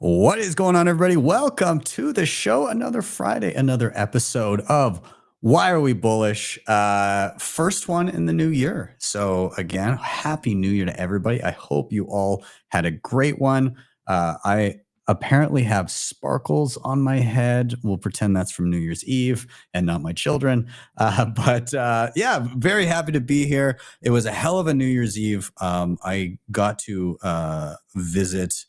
What is going on, everybody? Welcome to the show. Another Friday, another episode of Why Are We Bullish? First one in the new year. So again, happy new year to everybody. I hope you all had a great one. I apparently have sparkles on my head. We'll pretend that's from New Year's Eve and not my children. But yeah, very happy to be here. It was a hell of a New Year's Eve. I got to visit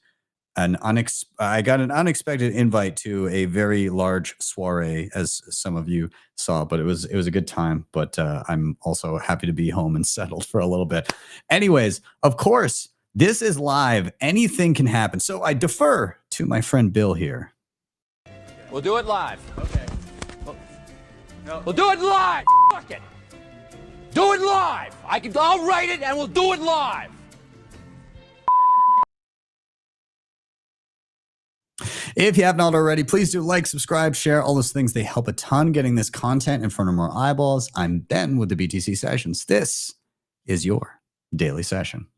I got an unexpected invite to a very large soiree, as some of you saw, but it was a good time. But I'm also happy to be home and settled for a little bit. Anyways, of course, this is live. Anything can happen. So I defer to my friend Bill here. We'll do it live. Okay. We'll do it live. Fuck it. Do it live. I'll write it and we'll do it live. If you have not already, please do like, subscribe, share, all those things. They help a ton getting this content in front of more eyeballs. I'm Ben with the BTC Sessions. This is your daily session.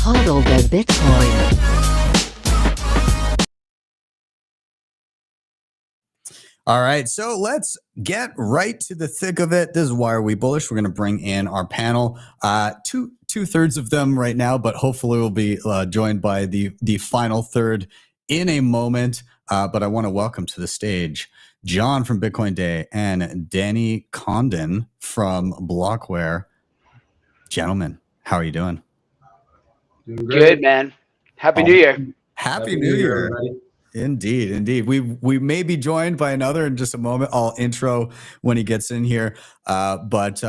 HODL the Bitcoin. All right, so let's get right to the thick of it. This is Why Are We Bullish? We're going to bring in our panel, two-thirds of them right now, but hopefully we'll be joined by the final third in a moment. But I want to welcome to the stage John from Bitcoin Day and Danny Condon from Blockware. Gentlemen, how are you doing? Doing good, man. Happy New Year. Happy New Year. Everybody. Indeed. We may be joined by another in just a moment. I'll intro when he gets in here. But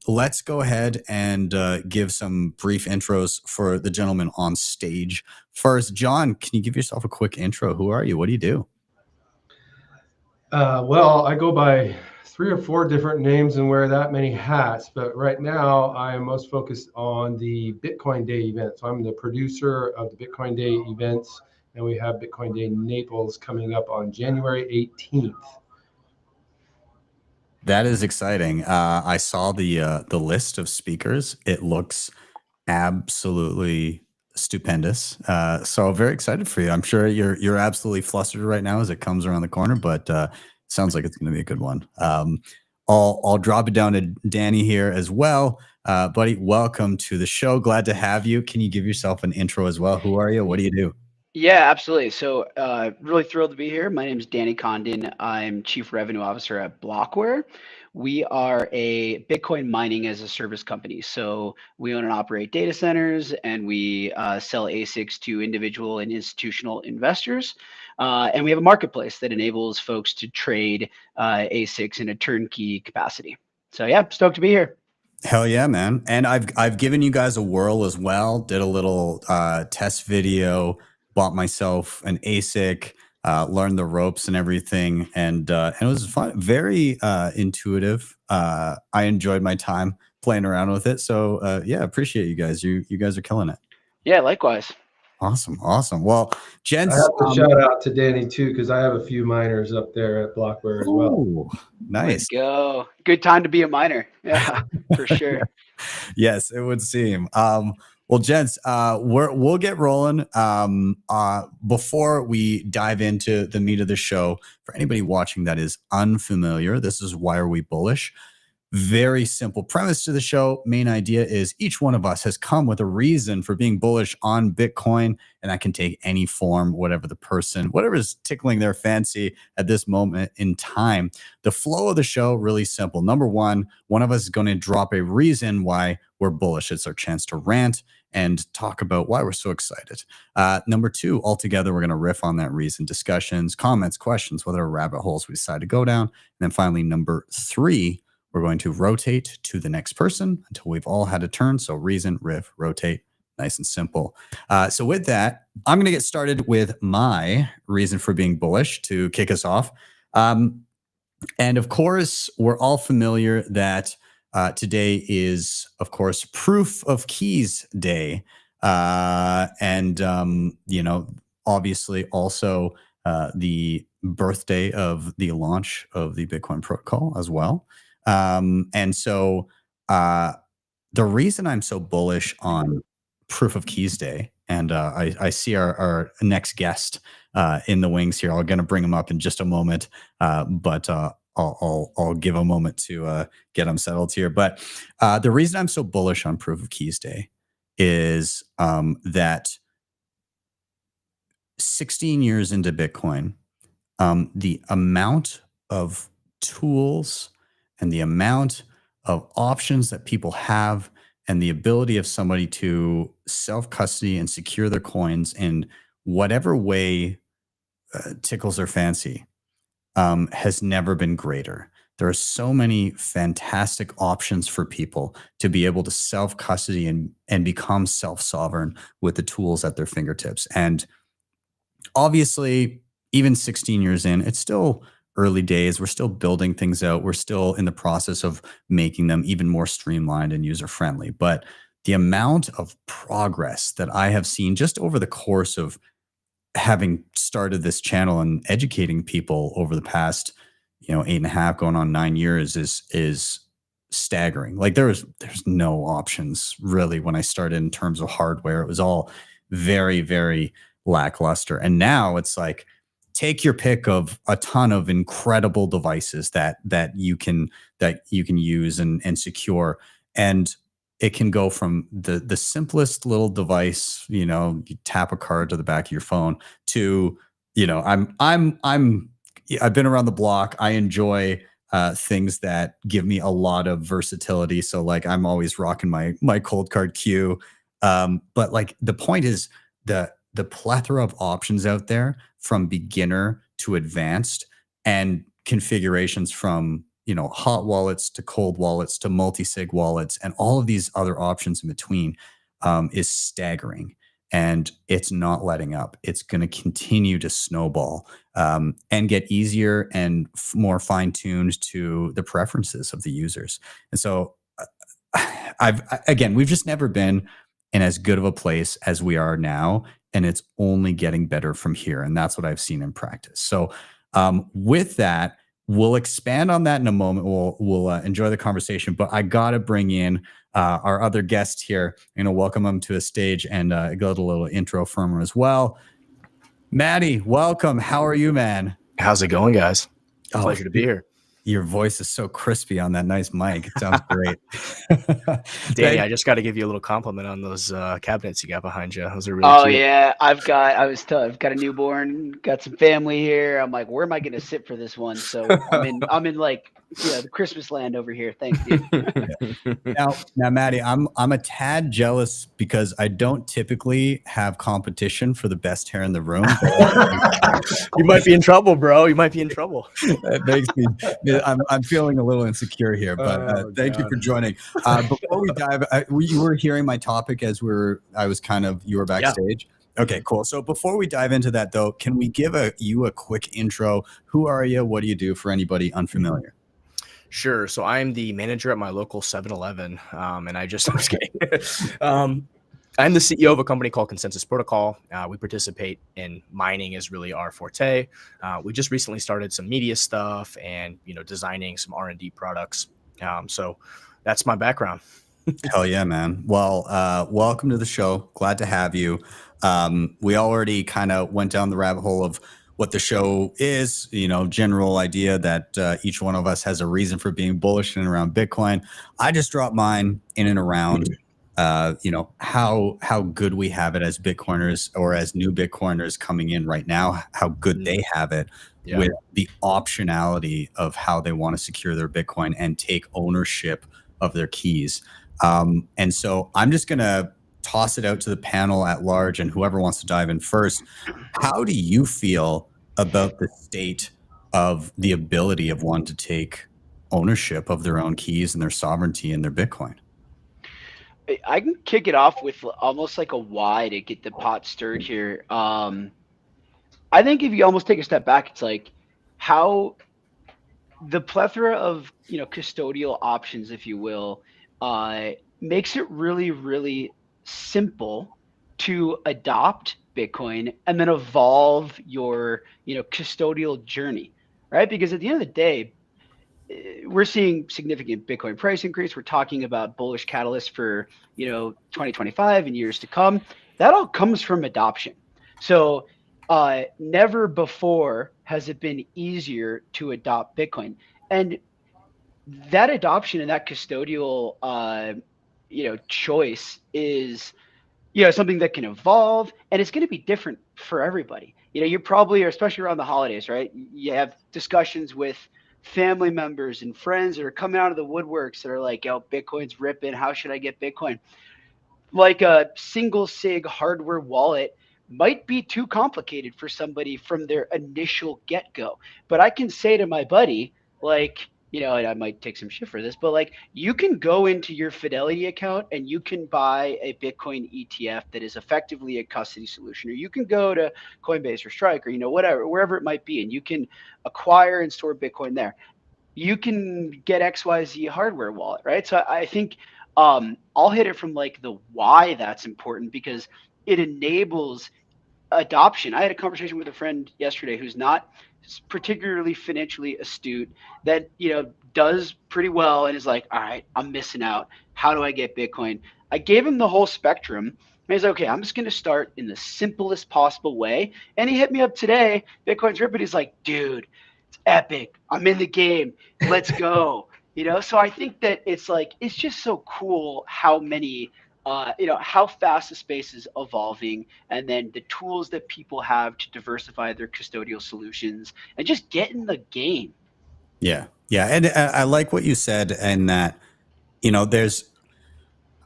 let's go ahead and give some brief intros for the gentleman on stage. First, John, can you give yourself a quick intro? Who are you? What do you do? Well, I go by 3 or 4 different names and wear that many hats. But right now, I am most focused on the Bitcoin Day event. So I'm the producer of the Bitcoin Day events. And we have Bitcoin Day Naples coming up on January 18th. That is exciting. I saw the list of speakers. It looks absolutely stupendous. So very excited for you. I'm sure you're absolutely flustered right now as it comes around the corner, but sounds like it's going to be a good one. I'll drop it down to Danny here as well. Buddy, welcome to the show. Glad to have you. Can you give yourself an intro as well? Who are you? What do you do? Yeah, absolutely. So really thrilled to be here. My name is Danny Condon. I'm Chief Revenue Officer at Blockware. We are a Bitcoin mining as a service company. So we own and operate data centers, and we sell ASICs to individual and institutional investors. And we have a marketplace that enables folks to trade ASICs in a turnkey capacity. So yeah, stoked to be here. Hell yeah, man. And I've given you guys a whirl as well. Did a little test video. Bought myself an ASIC, learned the ropes and everything, and it was fun, very intuitive. I enjoyed my time playing around with it. So yeah, appreciate you guys. You guys are killing it. Yeah, likewise. Awesome. Well, gents, I have to shout out to Danny too, because I have a few miners up there at Blockware as well. Ooh, nice. Let's go. Good time to be a miner. Yeah, for sure. Yes, it would seem. Well, gents, we'll get rolling. Before we dive into the meat of the show, for anybody watching that is unfamiliar, this is Why Are We Bullish? Very simple premise to the show. Main idea is each one of us has come with a reason for being bullish on Bitcoin, and that can take any form, whatever is tickling their fancy at this moment in time. The flow of the show, really simple. Number one of us is going to drop a reason why we're bullish. It's our chance to rant and talk about why we're so excited. Number 2, altogether, we're going to riff on that reason, discussions, comments, questions, whether rabbit holes we decide to go down. And then finally, number 3, we're going to rotate to the next person until we've all had a turn. So reason, riff, rotate, nice and simple. So with that, I'm going to get started with my reason for being bullish to kick us off. And of course, we're all familiar that today is, of course, Proof of Keys Day. Obviously also the birthday of the launch of the Bitcoin protocol as well. And so the reason I'm so bullish on Proof of Keys Day, and I see our next guest in the wings here. I'm going to bring him up in just a moment, but I'll give a moment to get him settled here. But the reason I'm so bullish on Proof of Keys Day is that 16 years into Bitcoin, the amount of tools and the amount of options that people have and the ability of somebody to self-custody and secure their coins in whatever way tickles their fancy has never been greater. There are so many fantastic options for people to be able to self-custody and become self-sovereign with the tools at their fingertips. And obviously, even 16 years in, it's still early days. We're still building things out. We're still in the process of making them even more streamlined and user-friendly. But the amount of progress that I have seen just over the course of having started this channel and educating people over the past, 8.5 going on 9 years is staggering. Like there's no options really when I started in terms of hardware. It was all very, very lackluster. And now it's like, take your pick of a ton of incredible devices that you can use and secure. And it can go from the simplest little device, you tap a card to the back of your phone to, I've been around the block. I enjoy things that give me a lot of versatility. So like I'm always rocking my cold card queue. But like the point is the plethora of options out there from beginner to advanced and configurations from, hot wallets to cold wallets to multisig wallets and all of these other options in between is staggering. And it's not letting up. It's going to continue to snowball and get easier and more fine-tuned to the preferences of the users. And so we've just never been in as good of a place as we are now. And it's only getting better from here. And that's what I've seen in practice. So with that, we'll expand on that in a moment. We'll enjoy the conversation. But I got to bring in our other guest here. Welcome him to a stage and go to a little intro from him as well. Maddie, welcome. How are you, man? How's it going, guys? Pleasure to be here. Your voice is so crispy on that nice mic. It sounds great. Danny, I just got to give you a little compliment on those cabinets you got behind you. Those are really cute. Yeah, I've got a newborn, got some family here. I'm like, where am I going to sit for this one? So I'm in like the Christmas land over here. Thanks, dude. Now, Maddie, I'm a tad jealous because I don't typically have competition for the best hair in the room. You might be in trouble, bro. You might be in trouble. That makes me. I'm feeling a little insecure here, but thank you for joining. Before we dive, you were hearing my topic as you were backstage. Yeah. Okay, cool. So before we dive into that, though, can we give you a quick intro? Who are you? What do you do for anybody unfamiliar? Sure. So I'm the manager at my local 7-Eleven, and I'm just kidding. I'm the CEO of a company called Consensus Protocol. We participate in mining is really our forte. We just recently started some media stuff and, designing some R&D products. So that's my background. Hell yeah, man. Well, welcome to the show. Glad to have you. We already kind of went down the rabbit hole of what the show is, general idea that each one of us has a reason for being bullish in and around Bitcoin. I just dropped mine in and around how good we have it as Bitcoiners or as new Bitcoiners coming in right now, how good they have it with the optionality of how they want to secure their Bitcoin and take ownership of their keys. And so I'm just going to toss it out to the panel at large and whoever wants to dive in first. How do you feel about the state of the ability of one to take ownership of their own keys and their sovereignty and their Bitcoin? I can kick it off with almost like a why to get the pot stirred here. I think if you almost take a step back, it's like how the plethora of custodial options, if you will, makes it really, really simple to adopt Bitcoin and then evolve your custodial journey, right? Because at the end of the day, we're seeing significant Bitcoin price increase. We're talking about bullish catalysts for 2025 and years to come. That all comes from adoption. So never before has it been easier to adopt Bitcoin, and that adoption and that custodial choice is something that can evolve, and it's going to be different for everybody. You probably, especially around the holidays, right? You have discussions with family members and friends that are coming out of the woodworks that are like, yo, Bitcoin's ripping. How should I get Bitcoin? Like a single sig hardware wallet might be too complicated for somebody from their initial get-go. But I can say to my buddy, like, and I might take some shit for this, but like, you can go into your Fidelity account and you can buy a Bitcoin ETF that is effectively a custody solution, or you can go to Coinbase or Strike or whatever, wherever it might be, and you can acquire and store Bitcoin there. You can get XYZ hardware wallet, right? So I think I'll hit it from like the why that's important, because it enables adoption. I had a conversation with a friend yesterday who's not particularly financially astute, that does pretty well, and is like, all right, I'm missing out. How do I get Bitcoin? I gave him the whole spectrum, and he's like, okay, I'm just going to start in the simplest possible way. And he hit me up today. Bitcoin's ripping. He's like, dude, it's epic. I'm in the game. Let's go. So I think that it's just so cool how many how fast the space is evolving, and then the tools that people have to diversify their custodial solutions and just get in the game. Yeah. Yeah. And I like what you said, and that, there's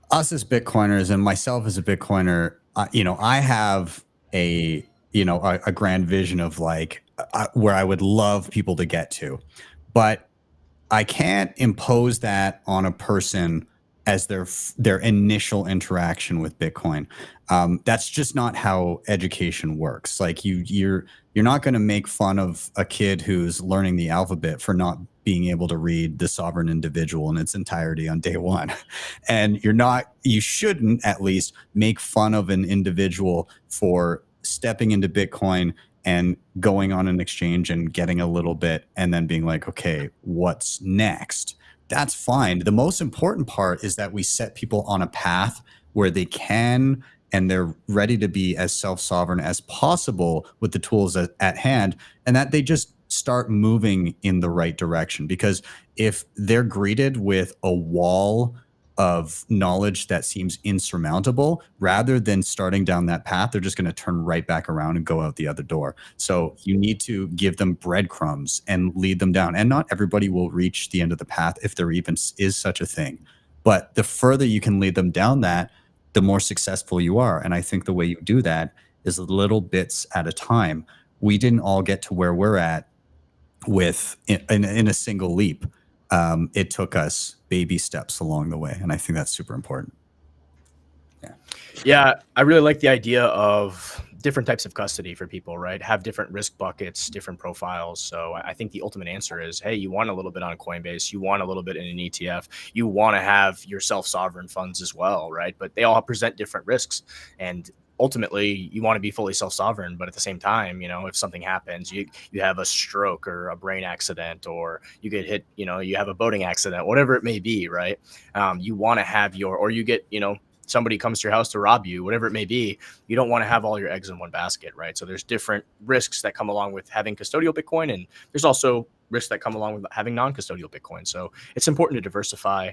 us as Bitcoiners and myself as a Bitcoiner, I have a grand vision of like where I would love people to get to, but I can't impose that on a person as their initial interaction with Bitcoin. That's just not how education works. Like you're not going to make fun of a kid who's learning the alphabet for not being able to read The Sovereign Individual in its entirety on day one. And you shouldn't at least make fun of an individual for stepping into Bitcoin and going on an exchange and getting a little bit and then being like, okay, what's next? That's fine. The most important part is that we set people on a path where they can and they're ready to be as self-sovereign as possible with the tools at hand, and that they just start moving in the right direction. Because if they're greeted with a wall of knowledge that seems insurmountable, rather than starting down that path, they're just going to turn right back around and go out the other door. So you need to give them breadcrumbs and lead them down. And not everybody will reach the end of the path, if there even is such a thing. But the further you can lead them down that, the more successful you are. And I think the way you do that is little bits at a time. We didn't all get to where we're at in a single leap. It took us baby steps along the way, and I think that's super important. Yeah, I really like the idea of different types of custody for people, right? Have different risk buckets, different profiles. So I think the ultimate answer is, hey, you want a little bit on Coinbase, you want a little bit in an ETF, you want to have your self-sovereign funds as well, right? But they all present different risks, and ultimately you want to be fully self-sovereign, but at the same time, if something happens, you have a stroke or a brain accident, or you get hit, you have a boating accident, whatever it may be, right? You want to have or you get, somebody comes to your house to rob you, whatever it may be, you don't want to have all your eggs in one basket, right? So there's different risks that come along with having custodial Bitcoin, and there's also risks that come along with having non-custodial Bitcoin. So it's important to diversify.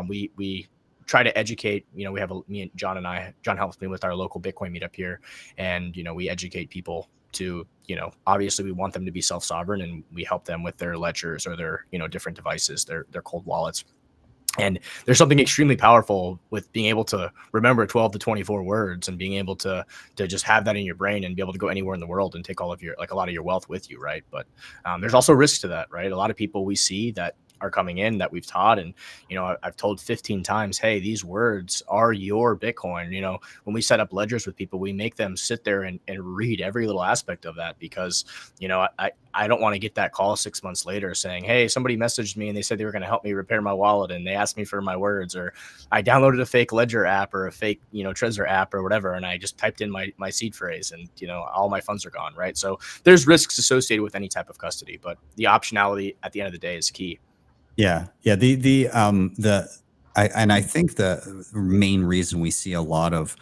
We try to educate, we have John helps me with our local Bitcoin meetup here. And, we educate people to, obviously we want them to be self-sovereign, and we help them with their ledgers or their, different devices, their cold wallets. And there's something extremely powerful with being able to remember 12 to 24 words and being able to just have that in your brain and be able to go anywhere in the world and take all of your, a lot of your wealth with you. Right. But there's also risks to that, right? A lot of people we see that are coming in that we've taught, and I've told 15 times, hey, these words are your Bitcoin. When we set up ledgers with people, we make them sit there and read every little aspect of that, because I don't want to get that call 6 months later saying, hey, somebody messaged me and they said they were going to help me repair my wallet, and they asked me for my words, or I downloaded a fake ledger app or a fake Trezor app or whatever, and I just typed in my seed phrase, and all my funds are gone, right? So there's risks associated with any type of custody, but the optionality at the end of the day is key. Yeah. I think the main reason we see a lot of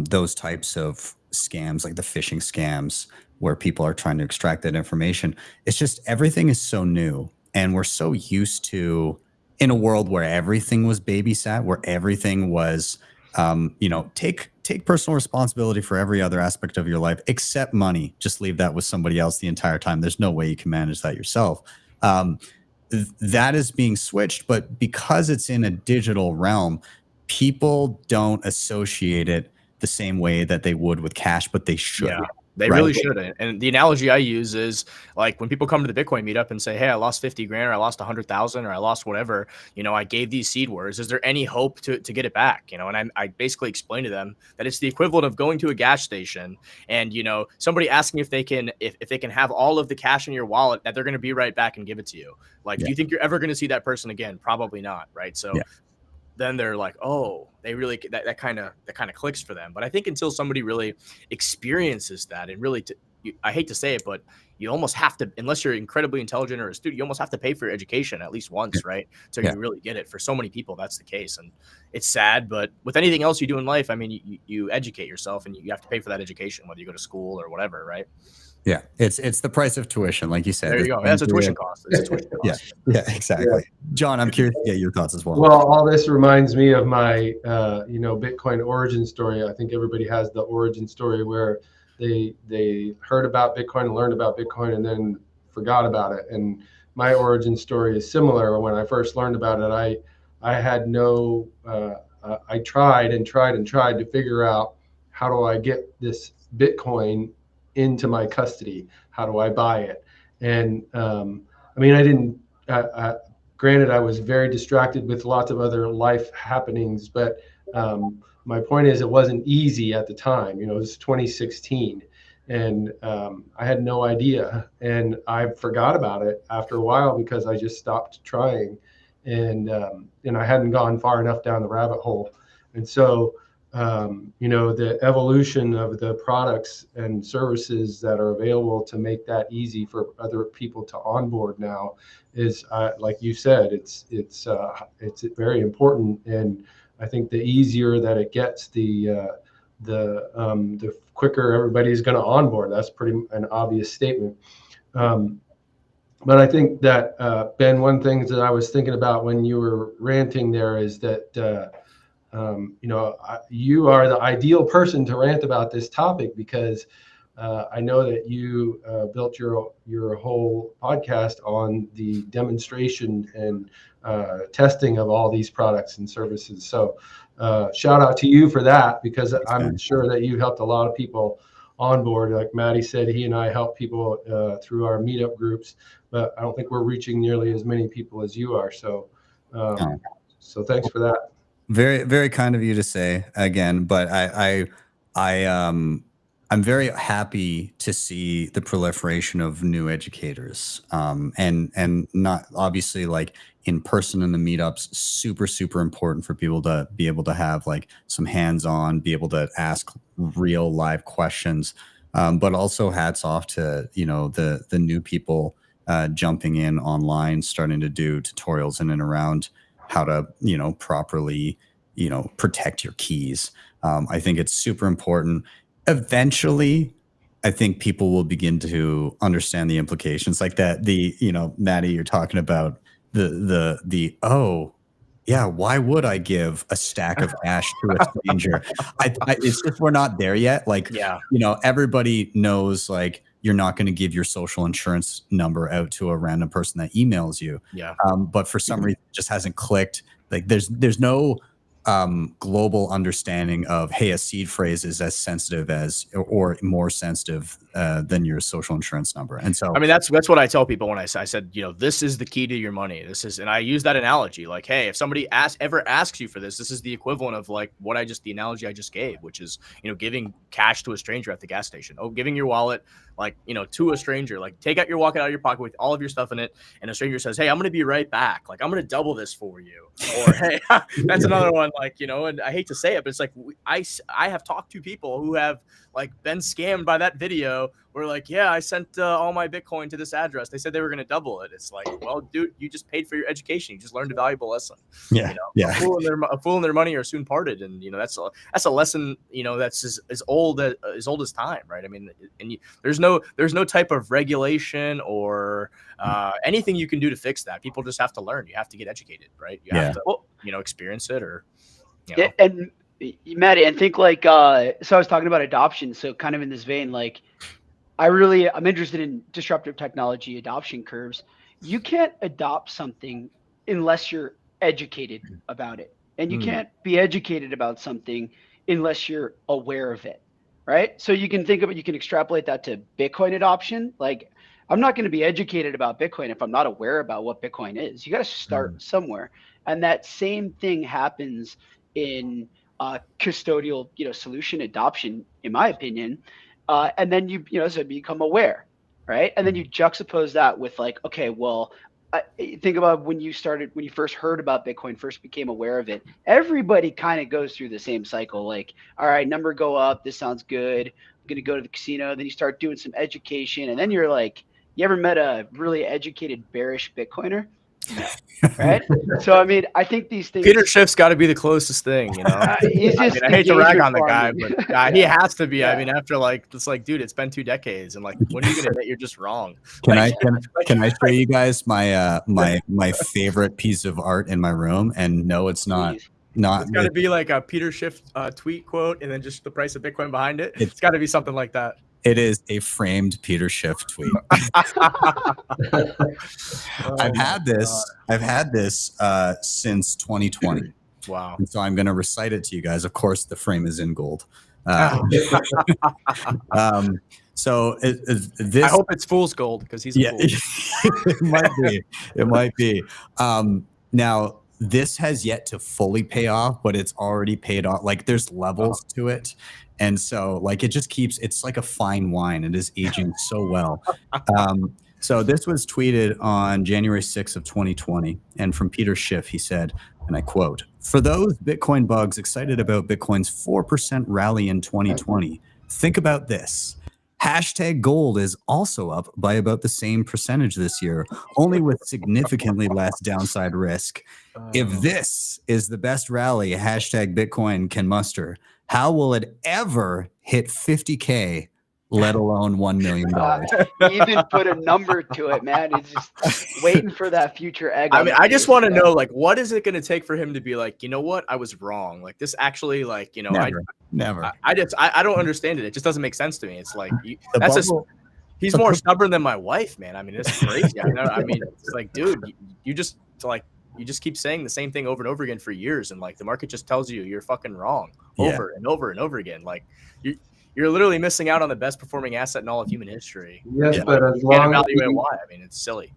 those types of scams, like the phishing scams, where people are trying to extract that information, it's just everything is so new, and we're so used to in a world where everything was babysat, where everything was, take personal responsibility for every other aspect of your life except money. Just leave that with somebody else the entire time. There's no way you can manage that yourself. Um, that is being switched, but because it's in a digital realm, people don't associate it the same way that they would with cash, but they should. Yeah, they right? really should. And the analogy I use is like when people come to the Bitcoin meetup and say, "Hey, I lost 50 grand, or I lost 100,000, or I lost whatever. I gave these seed words. Is there any hope to get it back?" And I basically explain to them that it's the equivalent of going to a gas station and somebody asking if they can have all of the cash in your wallet, that they're going to be right back and give it to you. Like, do you think you're ever going to see that person again? Probably not, right? So. Yeah. Then they're like, oh, they really that kind of clicks for them. But I think until somebody really experiences that, and really, I hate to say it, but you almost have to, unless you're incredibly intelligent or astute, you almost have to pay for your education at least once, right? So you really get it. For so many people, that's the case, and it's sad. But with anything else you do in life, I mean, you educate yourself, and you have to pay for that education, whether you go to school or whatever, right? Yeah, it's the price of tuition, like you said. There you go. That's a tuition cost. It's a tuition cost. Yeah, exactly. Yeah. John, I'm curious to get your thoughts as well. Well, all this reminds me of my, Bitcoin origin story. I think everybody has the origin story where they heard about Bitcoin and learned about Bitcoin and then forgot about it. And my origin story is similar. When I first learned about it, I had no, I tried to figure out, how do I get this Bitcoin into my custody? How do I buy it? And I didn't. Granted, I was very distracted with lots of other life happenings, but my point is, it wasn't easy at the time. It was 2016, and I had no idea, and I forgot about it after a while because I just stopped trying, and I hadn't gone far enough down the rabbit hole, and so. The evolution of the products and services that are available to make that easy for other people to onboard now is, like you said, it's very important. And I think the easier that it gets, the quicker everybody's going to onboard. That's pretty an obvious statement. But I think that, Ben, one thing that I was thinking about when you were ranting there is that, you are the ideal person to rant about this topic, because I know that you built your whole podcast on the demonstration and testing of all these products and services. So shout out to you for that, because I'm sure that you helped a lot of people on board. Like Maddie said, he and I help people through our meetup groups, but I don't think we're reaching nearly as many people as you are. So so thanks for that. Very, very kind of you to say again, but I'm very happy to see the proliferation of new educators, and not obviously like in person in the meetups. Super important for people to be able to have like some hands-on, be able to ask real live questions, but also hats off to the new people jumping in online, starting to do tutorials in and around how to properly protect your keys. I think it's super important. Eventually I think people will begin to understand the implications, like that. Maddie, you're talking about the oh yeah, why would I give a stack of cash to a stranger? It's just, we're not there yet. Like, everybody knows, like, you're not going to give your social insurance number out to a random person that emails you. Yeah. But for some reason, it just hasn't clicked. Like, there's no global understanding of, hey, a seed phrase is as sensitive as, or more sensitive than your social insurance number. And so, I mean, that's what I tell people when I said, this is the key to your money. This is, and I use that analogy, like, hey, if somebody ever asks you for this is the equivalent of like the analogy I just gave, which is, giving cash to a stranger at the gas station. Oh, giving your wallet, like, to a stranger, like, take out your wallet out of your pocket with all of your stuff in it, and a stranger says, hey, I'm going to be right back. Like, I'm going to double this for you. Or, hey, that's another one, like, and I hate to say it, but it's like, I have talked to people who have, like, been scammed by that video we're like, yeah, I sent all my Bitcoin to this address. They said they were going to double it. It's like, well, dude, you just paid for your education. You just learned a valuable lesson. Yeah. You know, Yeah. a fool and their money are soon parted. And, you know, that's a lesson, you know, that's as old as time. Right. I mean, and there's no type of regulation or anything you can do to fix that. People just have to learn. You have to get educated. Right. You have to, you know, experience it or, you know. And Matt, and think like, so I was talking about adoption. So kind of in this vein, like I'm interested in disruptive technology adoption curves. You can't adopt something unless you're educated about it. And you can't be educated about something unless you're aware of it. Right. So you can you can extrapolate that to Bitcoin adoption. Like, I'm not going to be educated about Bitcoin if I'm not aware about what Bitcoin is. You got to start somewhere. And that same thing happens in custodial, you know, solution adoption, in my opinion. And then you become aware, right? And then you juxtapose that with like, okay, well, think about when you first heard about Bitcoin, first became aware of it. Everybody kind of goes through the same cycle. Like, all right, number go up. This sounds good. I'm going to go to the casino. Then you start doing some education. And then you're like, you ever met a really educated bearish Bitcoiner? Right. So, I mean, I think these things. Peter Schiff's got to be the closest thing, you know. I hate to rag on the guy, but he has to be. Yeah. I mean, after it's like, dude, it's been 2 decades, and like, when are you gonna admit you're just wrong? Can I show you guys my my favorite piece of art in my room? And no, it's not. It's got to be like a Peter Schiff tweet quote, and then just the price of Bitcoin behind it. It's got to be something like that. It is a framed Peter Schiff tweet. I've had this since 2020. Wow. And so I'm going to recite it to you guys. Of course, the frame is in gold. So this. I hope it's fool's gold because he's a fool. It might be. Now, this has yet to fully pay off, but it's already paid off. Like, there's levels to it. And so, like, it's like a fine wine. It is aging so well. So this was tweeted on January 6th of 2020. And from Peter Schiff, he said, and I quote, "For those Bitcoin bugs excited about Bitcoin's 4% rally in 2020, think about this. Hashtag gold is also up by about the same percentage this year, only with significantly less downside risk. If this is the best rally hashtag Bitcoin can muster, how will it ever hit 50K, let alone $1 million?" Even put a number to it, man. It's just waiting for that future egg. I mean, I just want to know, like, what is it going to take for him to be like, you know what, I was wrong. Like, this actually, like, you know, Never. I don't understand it. It just doesn't make sense to me. It's like, he's more stubborn than my wife, man. I mean, it's crazy. I mean, it's like, dude, you just keep saying the same thing over and over again for years, and like the market just tells you you're fucking wrong over and over and over again. Like, you're literally missing out on the best performing asset in all of human history. Yes, but as long as why? I mean, it's silly.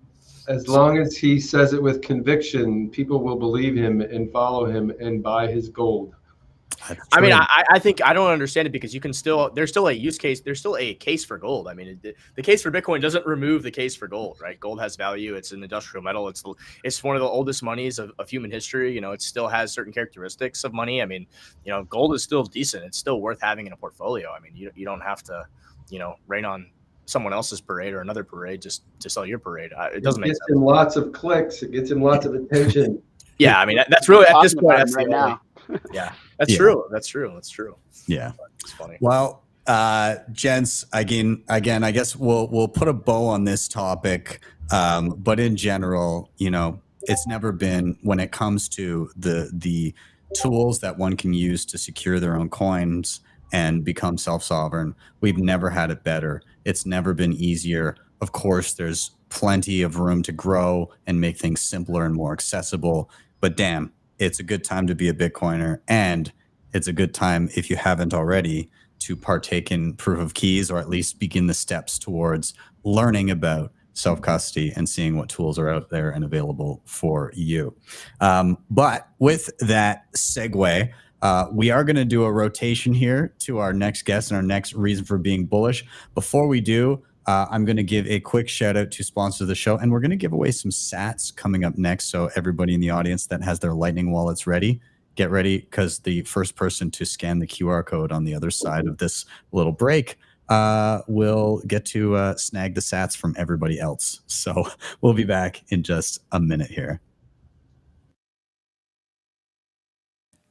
As long as he says it with conviction, people will believe him and follow him and buy his gold. I mean, I think I don't understand it because there's still a use case. There's still a case for gold. I mean, the case for Bitcoin doesn't remove the case for gold, right? Gold has value. It's an industrial metal. It's one of the oldest monies of human history. You know, it still has certain characteristics of money. I mean, you know, gold is still decent. It's still worth having in a portfolio. I mean, you don't have to, you know, rain on someone else's parade or another parade just to sell your parade. It doesn't make sense. It gets him lots of clicks. It gets him lots of attention. Yeah, I mean, that's really at this point. That's right now. Yeah, that's true. That's true. Yeah, it's funny. Well, gents, again, I guess we'll put a bow on this topic. But in general, you know, it's never been, when it comes to the tools that one can use to secure their own coins and become self-sovereign, we've never had it better. It's never been easier. Of course, there's plenty of room to grow and make things simpler and more accessible. But damn, it's a good time to be a Bitcoiner, and it's a good time, if you haven't already, to partake in proof of keys, or at least begin the steps towards learning about self-custody and seeing what tools are out there and available for you. But with that segue, we are going to do a rotation here to our next guest and our next reason for being bullish. Before we do, I'm going to give a quick shout out to sponsor of the show, and we're going to give away some sats coming up next. So everybody in the audience that has their Lightning wallets ready, get ready, because the first person to scan the QR code on the other side of this little break will get to snag the sats from everybody else. So we'll be back in just a minute here.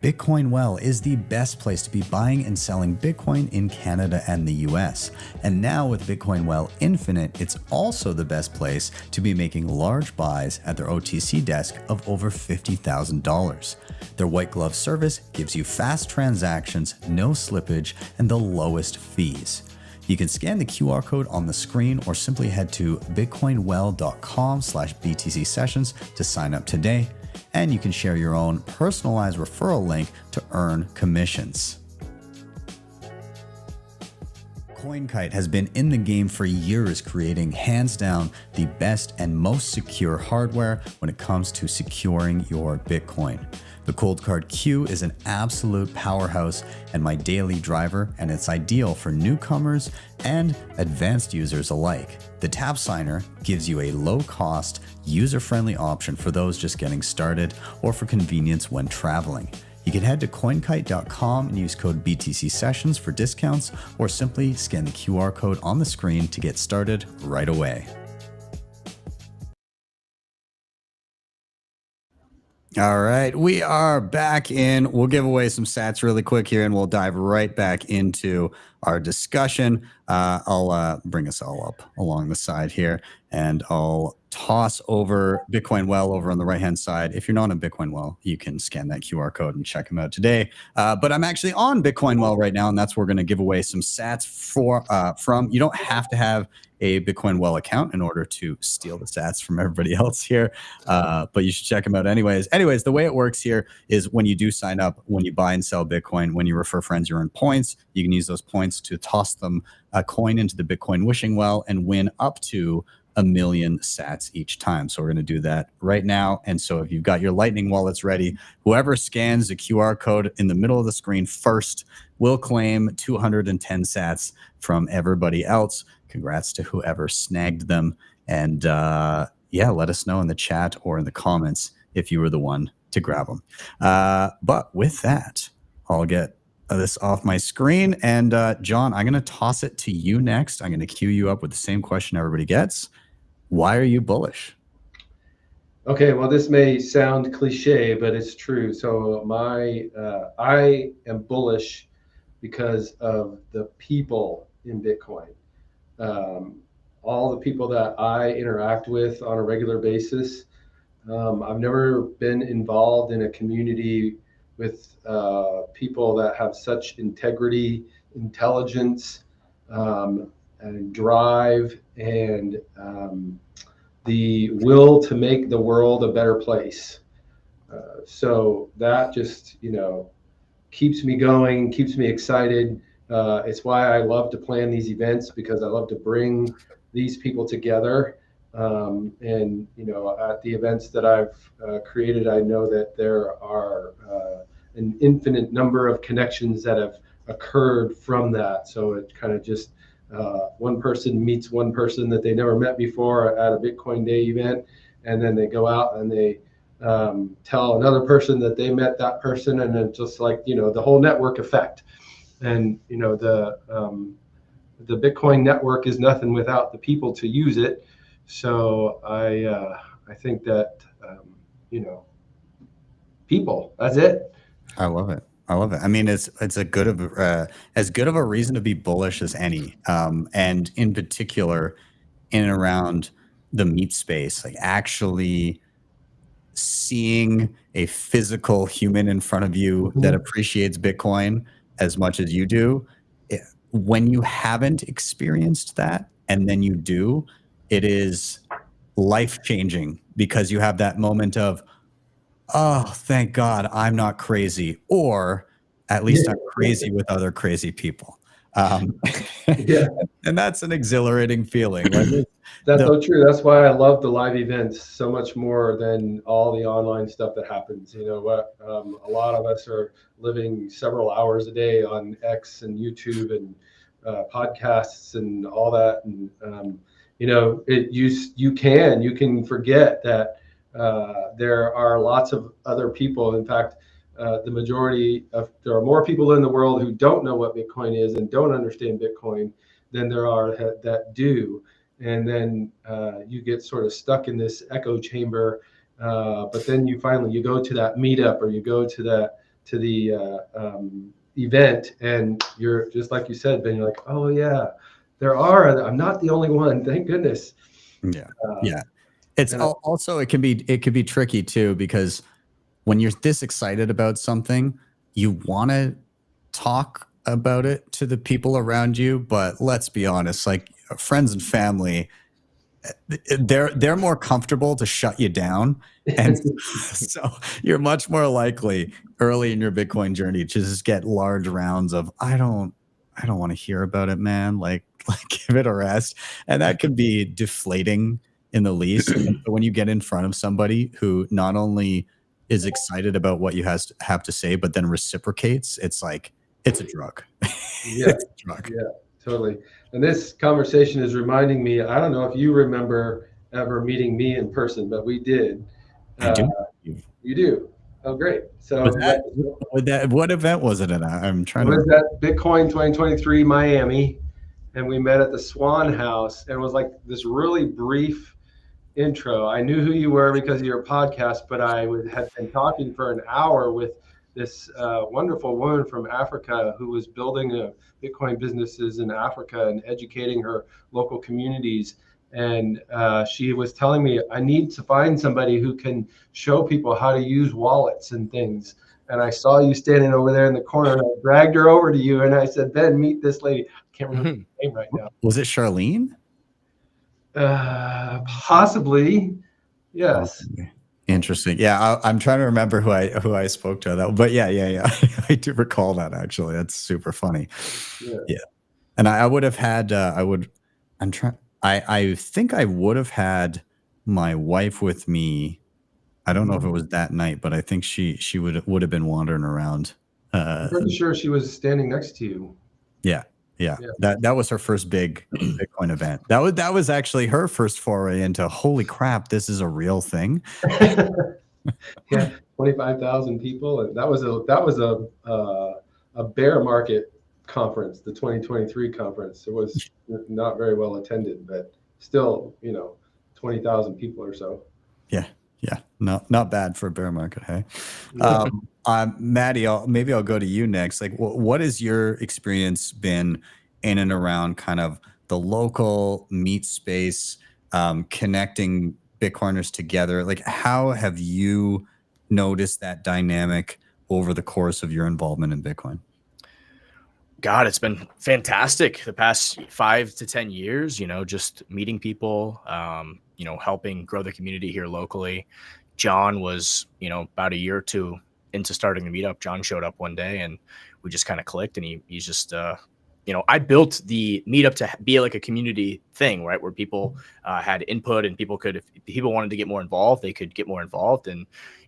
Bitcoin Well is the best place to be buying and selling Bitcoin in Canada and the US. And now with Bitcoin Well Infinite, it's also the best place to be making large buys at their OTC desk of over $50,000. Their white glove service gives you fast transactions, no slippage, and the lowest fees. You can scan the QR code on the screen or simply head to bitcoinwell.com/btcsessions to sign up today. And you can share your own personalized referral link to earn commissions. CoinKite has been in the game for years, creating hands down the best and most secure hardware when it comes to securing your Bitcoin. The Cold Card Q is an absolute powerhouse and my daily driver, and it's ideal for newcomers and advanced users alike. The Tap Signer gives you a low-cost, user-friendly option for those just getting started or for convenience when traveling. You can head to coinkite.com and use code btcsessions for discounts, or simply scan the QR code on the screen to get started right away. All right, we are back in. We'll give away some sats really quick here, and we'll dive right back into our discussion. I'll bring us all up along the side here, and I'll toss over Bitcoin Well over on the right-hand side. If you're not on Bitcoin Well, you can scan that QR code and check them out today. But I'm actually on Bitcoin Well right now, and that's where we're going to give away some sats from. You don't have to have a Bitcoin Well account in order to steal the sats from everybody else here, but you should check them out anyways. Anyways, the way it works here is when you do sign up, when you buy and sell Bitcoin, when you refer friends, you earn points. You can use those points to toss them a coin into the Bitcoin wishing well and win up to 1 million sats each time. So we're going to do that right now. And so if you've got your Lightning wallets ready, whoever scans the QR code in the middle of the screen first will claim 210 sats from everybody else. Congrats to whoever snagged them. And yeah, let us know in the chat or in the comments if you were the one to grab them. But with that, I'll get this off my screen. And John, I'm going to toss it to you next. I'm going to queue you up with the same question everybody gets. Why are you bullish? Okay, well, this may sound cliche, but it's true. So I am bullish because of the people in Bitcoin. All the people that I interact with on a regular basis. I've never been involved in a community with people that have such integrity, intelligence, and drive, and the will to make the world a better place. So that just, keeps me going, keeps me excited. It's why I love to plan these events, because I love to bring these people together. And, at the events that I've created, I know that there are an infinite number of connections that have occurred from that. So it kind of just one person meets one person that they never met before at a Bitcoin Day event, and then they go out and they tell another person that they met that person, and then just like, the whole network effect. And the Bitcoin network is nothing without the people to use it. So I think that people, that's it. I love it. I love it. I mean, it's as good of a reason to be bullish as any, and in particular, in and around the meat space, like actually seeing a physical human in front of you that appreciates Bitcoin as much as you do. When you haven't experienced that and then you do, it is life-changing, because you have that moment of, oh, thank God I'm not crazy, or at least I'm crazy with other crazy people. Yeah. And that's an exhilarating feeling. Like, that's so true. That's why I love the live events so much more than all the online stuff that happens. A lot of us are living several hours a day on X and YouTube and podcasts and all that. And, you can forget that there are lots of other people. In fact, there are more people in the world who don't know what Bitcoin is and don't understand Bitcoin than there are that do. And then you get sort of stuck in this echo chamber. But then you go to that meetup, or you go to the event, and you're just like you said, Ben, you're like, oh yeah, I'm not the only one. Thank goodness. Yeah. Yeah. It's also, it can be tricky too, because when you're this excited about something, you want to talk about it to the people around you. But let's be honest, like friends and family, they're more comfortable to shut you down. And so you're much more likely early in your Bitcoin journey to just get large rounds of, I don't want to hear about it, man. Like give it a rest. And that can be deflating in the least. But when you get in front of somebody who not only is excited about what you have to say, but then reciprocates, it's like, it's a drug. Yeah. It's a drug. Yeah, totally. And this conversation is reminding me, I don't know if you remember ever meeting me in person, but we did. I do. You do. Oh, great. So what event was it in? I'm trying to. It was at Bitcoin 2023 Miami, and we met at the Swan House, and it was like this really brief intro. I knew who you were because of your podcast, but I had been talking for an hour with this wonderful woman from Africa who was building Bitcoin businesses in Africa and educating her local communities. And she was telling me, I need to find somebody who can show people how to use wallets and things. And I saw you standing over there in the corner, and I dragged her over to you, and I said, Ben, meet this lady. I can't remember her name right now. Was it Charlene? Possibly. Yes. Oh, interesting. Yeah, I'm trying to remember who I spoke to that. But yeah. I do recall that, actually. That's super funny. Yeah. And I would have had I think I would have had my wife with me. I don't know if it was that night, but I think she would have been wandering around. I'm pretty sure she was standing next to you. Yeah. That was her first big Bitcoin event. That was actually her first foray into, holy crap, this is a real thing. Yeah, 25,000 people, and that was a bear market conference, the 2023 conference. It was not very well attended, but still, 20,000 people or so. Yeah, not bad for a bear market, hey? Maddie, maybe I'll go to you next. Like, what has your experience been in and around kind of the local meet space, connecting Bitcoiners together? Like, how have you noticed that dynamic over the course of your involvement in Bitcoin? God, it's been fantastic the past 5 to 10 years, just meeting people, helping grow the community here locally. John was, about a year or two into starting the meetup. John showed up one day and we just kind of clicked, and he's just, I built the meetup to be like a community thing, right? Where people had input, and people could, if people wanted to get more involved, they could get more involved. And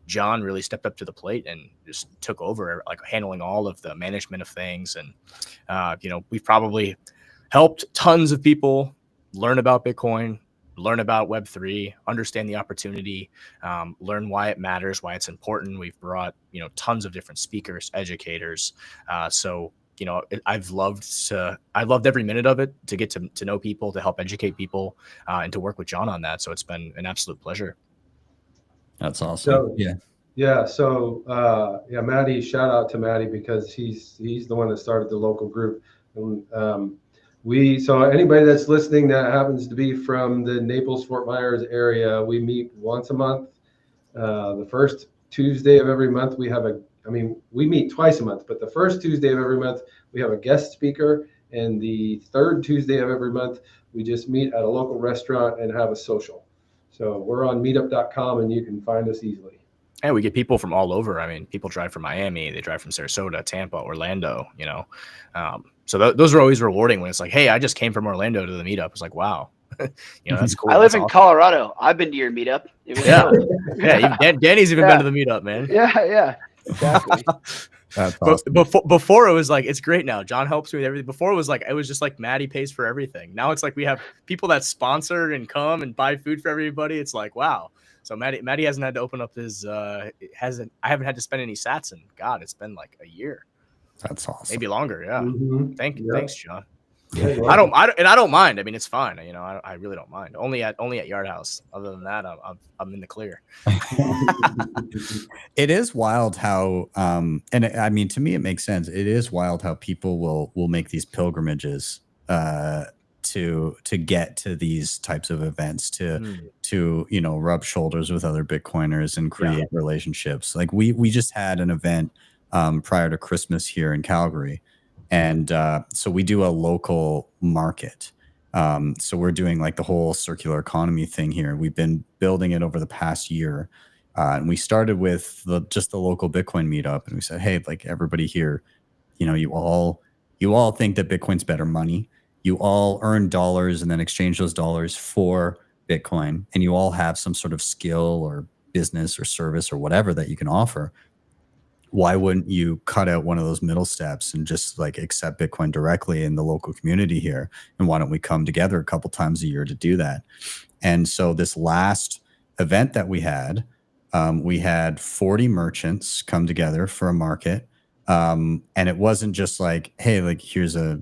John really stepped up to the plate and just took over, like handling all of the management of things. And, we've probably helped tons of people learn about Bitcoin, learn about Web3, understand the opportunity, learn why it matters, why it's important. We've brought, tons of different speakers, educators. So I've loved every minute of it, to get to know people, to help educate people, and to work with John on that. So it's been an absolute pleasure. That's awesome. So Maddie, shout out to Maddie, because he's the one that started the local group. And so anybody that's listening that happens to be from the Naples-Fort Myers area, we meet once a month. The first Tuesday of every month, we meet twice a month, but the first Tuesday of every month, we have a guest speaker. And the third Tuesday of every month, we just meet at a local restaurant and have a social. So we're on meetup.com, and you can find us easily. And we get people from all over. I mean, people drive from Miami, they drive from Sarasota, Tampa, Orlando, So those are always rewarding when it's like, hey, I just came from Orlando to the meetup. It's like, wow, that's cool. I live in Colorado. I've been to your meetup. It was fun. Danny's even been to the meetup, man. Yeah, exactly. That's but awesome. before it was like, it's great now. John helps me with everything. Before it was just like Maddie pays for everything. Now it's like we have people that sponsor and come and buy food for everybody. It's like, wow. So Maddie hasn't had to open up his I haven't had to spend any sats in, God, it's been like a year. That's awesome. Maybe longer, yeah. Mm-hmm. Thanks, John. Yeah, you're I welcome. don't mind. I mean, it's fine. You know, I really don't mind. Only at Yard House. Other than that, I'm in the clear. It is wild how, I mean, to me, it makes sense. It is wild how people will make these pilgrimages to get to these types of events, to rub shoulders with other Bitcoiners and create relationships. Like we just had an event prior to Christmas here in Calgary, and so we do a local market. So we're doing like the whole circular economy thing here. We've been building it over the past year. And we started with just the local Bitcoin meetup, and we said, hey, like everybody here, you all think that Bitcoin's better money. You all earn dollars and then exchange those dollars for Bitcoin, and you all have some sort of skill or business or service or whatever that you can offer. Why wouldn't you cut out one of those middle steps and just like accept Bitcoin directly in the local community here? And why don't we come together a couple times a year to do that? And so this last event that we had 40 merchants come together for a market. And it wasn't just like, hey, like here's like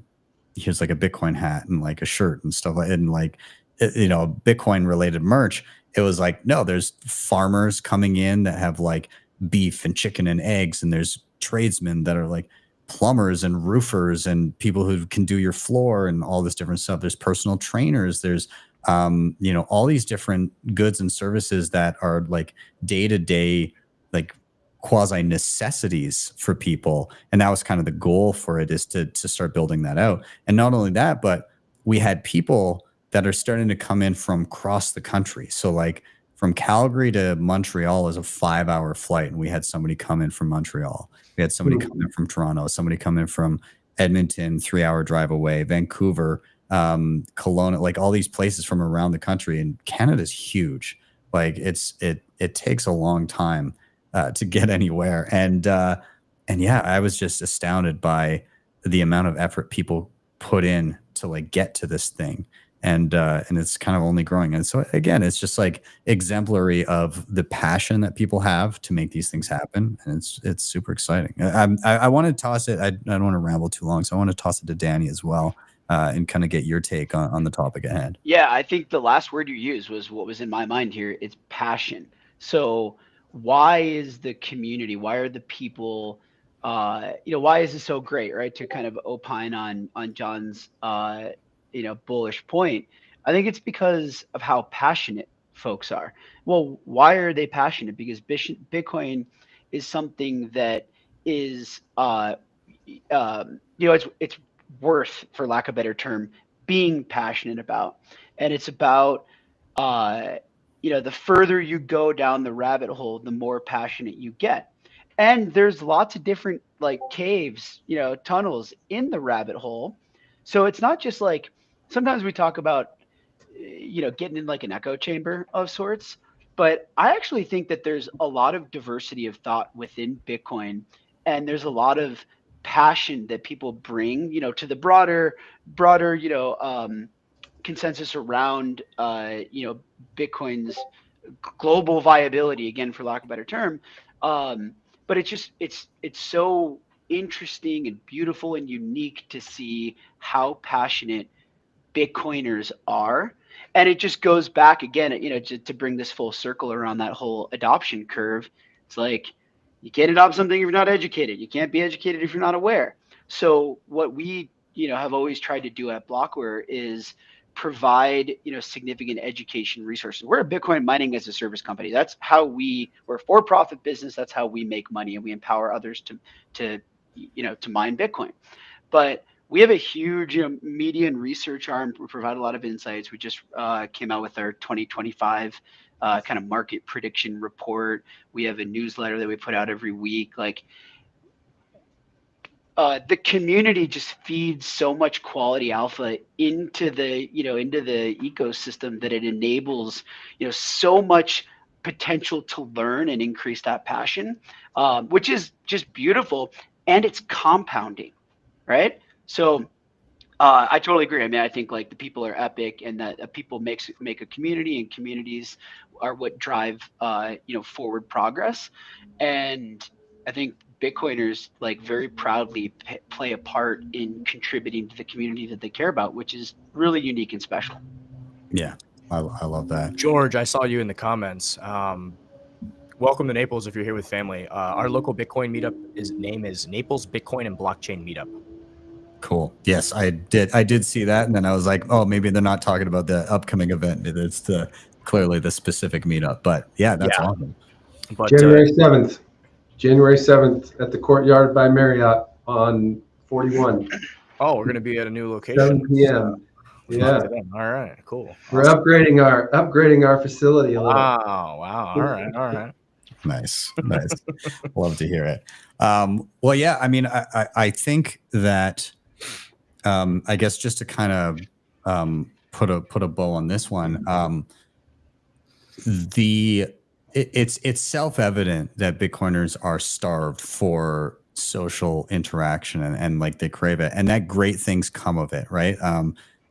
a Bitcoin hat and like a shirt and stuff like, and like, Bitcoin related merch. It was like, no, there's farmers coming in that have like beef and chicken and eggs. And there's tradesmen that are like plumbers and roofers and people who can do your floor and all this different stuff. There's personal trainers. There's, all these different goods and services that are like day-to-day, like quasi necessities for people. And that was kind of the goal for it, is to start building that out. And not only that, but we had people that are starting to come in from across the country. So like from Calgary to Montreal is a 5-hour flight. And we had somebody come in from Montreal. We had somebody come in from Toronto, somebody come in from Edmonton, 3-hour drive away, Vancouver, Kelowna, like all these places from around the country. And Canada's huge. Like it takes a long time to get anywhere. And yeah, I was just astounded by the amount of effort people put in to like get to this thing. And it's kind of only growing. And so again, it's just like exemplary of the passion that people have to make these things happen. And it's super exciting. I want to toss it. I don't want to ramble too long, so I want to toss it to Danny as well, and kind of get your take on the topic at hand. Yeah, I think the last word you used was what was in my mind here. It's passion. So why is the community, why are the people, why is it so great, right? To kind of opine on John's, bullish point. I think it's because of how passionate folks are. Well, why are they passionate? Because Bitcoin is something that is, it's worth, for lack of a better term, being passionate about. And it's about, the further you go down the rabbit hole, the more passionate you get. And there's lots of different like caves, tunnels in the rabbit hole. So it's not just like, sometimes we talk about, getting in like an echo chamber of sorts, but I actually think that there's a lot of diversity of thought within Bitcoin, and there's a lot of passion that people bring, to the broader, consensus around, Bitcoin's global viability, again, for lack of a better term. But it's so interesting and beautiful and unique to see how passionate Bitcoiners are. And it just goes back again, to bring this full circle around that whole adoption curve. It's like, you can't adopt something if you're not educated. You can't be educated if you're not aware. So what we, have always tried to do at Blockware is provide, significant education resources. We're a Bitcoin mining as a service company. That's how we're a for-profit business. That's how we make money, and we empower others to mine Bitcoin. But we have a huge, media and research arm. We provide a lot of insights. We just came out with our 2025 kind of market prediction report. We have a newsletter that we put out every week. Like, the community just feeds so much quality alpha into the ecosystem that it enables, so much potential to learn and increase that passion, which is just beautiful. And it's compounding, right? So I totally agree. I mean, I think like the people are epic, and that people make a community, and communities are what drive, forward progress. And I think Bitcoiners like very proudly play a part in contributing to the community that they care about, which is really unique and special. Yeah, I love that. George, I saw you in the comments. Welcome to Naples if you're here with family. Our local Bitcoin meetup name is Naples Bitcoin and Blockchain Meetup. Cool. Yes, I did see that, and then I was like, oh, maybe they're not talking about the upcoming event. It's clearly the specific meetup. But yeah, that's awesome. But January 7th. January 7th at the Courtyard by Marriott on 41. Oh, we're going to be at a new location. 7 p.m. Yeah. All right. Cool. We're awesome. upgrading our facility a little. Wow. All right. Nice. Love to hear it. Well, yeah, I mean, I think that, I guess just to kind of put a bow on this one, it's self-evident that Bitcoiners are starved for social interaction and like they crave it, and that great things come of it, right?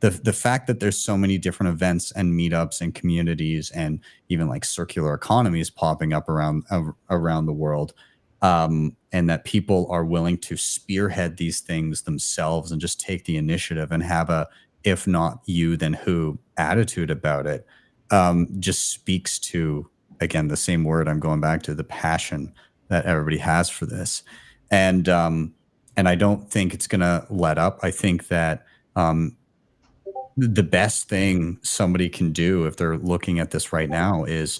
The fact that there's so many different events and meetups and communities and even like circular economies popping up around the world, and that people are willing to spearhead these things themselves and just take the initiative and have a if not you then who attitude about it, just speaks to, again, the same word I'm going back to, the passion that everybody has for this. And I don't think it's gonna let up. I think that the best thing somebody can do if they're looking at this right now is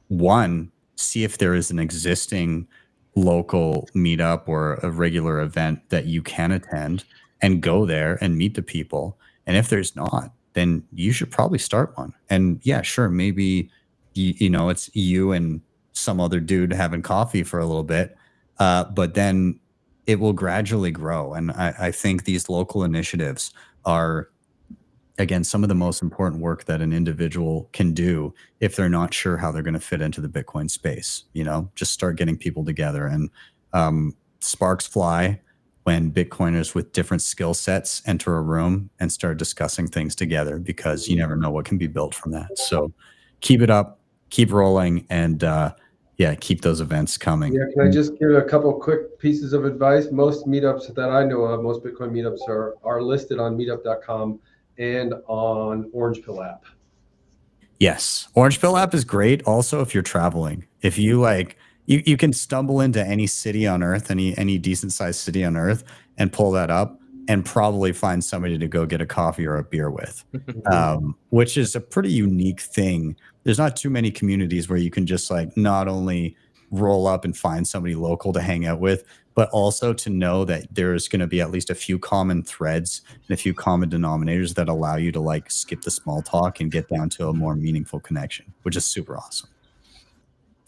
one, see if there is an existing local meetup or a regular event that you can attend and go there and meet the people. And if there's not, then you should probably start one. And yeah, sure, maybe you know, it's you and some other dude having coffee for a little bit, but then it will gradually grow. And I think these local initiatives are, again, some of the most important work that an individual can do if they're not sure how they're going to fit into the Bitcoin space. You know, just start getting people together, and sparks fly when Bitcoiners with different skill sets enter a room and start discussing things together, because you never know what can be built from that. So keep it up, keep rolling, and yeah, keep those events coming. Yeah, can I just give a couple quick pieces of advice? Most meetups that I know of, most Bitcoin meetups are listed on meetup.com and on Orange Pill app. Yes, Orange Pill app is great. Also, if you're traveling, if you like, you can stumble into any city on earth, any decent sized city on earth, and pull that up and probably find somebody to go get a coffee or a beer with, which is a pretty unique thing. There's not too many communities where you can just like not only roll up and find somebody local to hang out with, but also to know that there's going to be at least a few common threads and a few common denominators that allow you to like skip the small talk and get down to a more meaningful connection, which is super awesome.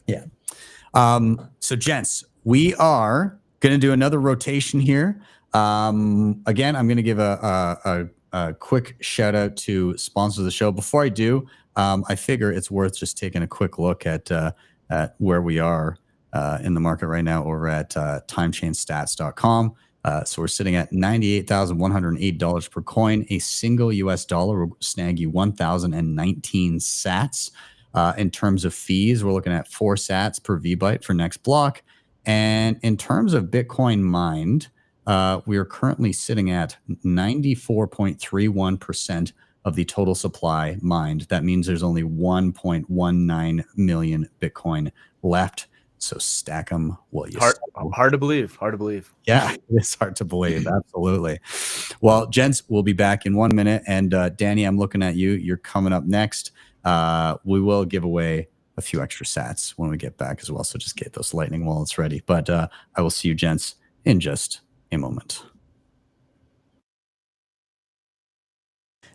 Yeah. So gents, we are going to do another rotation here. Again, I'm going to give a quick shout out to sponsors of the show. Before I do, I figure it's worth just taking a quick look at where we are in the market right now over at timechainstats.com. So we're sitting at $98,108 per coin. A single US dollar will snag you 1,019 sats. In terms of fees, we're looking at 4 sats per VByte for next block. And in terms of Bitcoin mined, we are currently sitting at 94.31% of the total supply mined. That means there's only 1.19 million Bitcoin left. So stack them while you hard to believe. Hard to believe. Yeah, it's hard to believe. Absolutely. Well, gents, we'll be back in 1 minute. And Danny, I'm looking at you. You're coming up next. We will give away a few extra sats when we get back as well. So just get those lightning wallets ready. But I will see you gents in just a moment.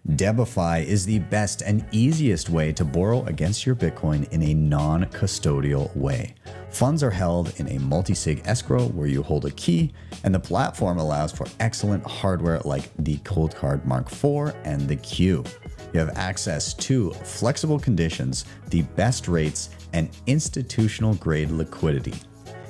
DEBIFI is the best and easiest way to borrow against your Bitcoin in a non-custodial way. Funds are held in a multisig escrow where you hold a key, and the platform allows for excellent hardware like the Cold Card Mark IV and the Q. You have access to flexible conditions, the best rates, and institutional grade liquidity.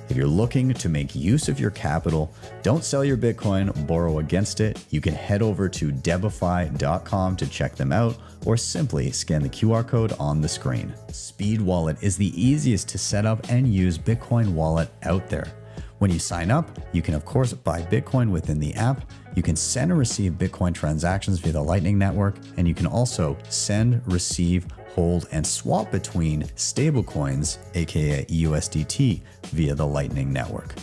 If you're looking to make use of your capital, don't sell your Bitcoin, borrow against it. You can head over to debify.com to check them out, or simply scan the QR code on the screen. Speed Wallet is the easiest to set up and use Bitcoin wallet out there. When you sign up, you can of course buy Bitcoin within the app. You can send and receive Bitcoin transactions via the Lightning Network, and you can also send, receive, hold, and swap between stablecoins, aka USDT, via the Lightning Network.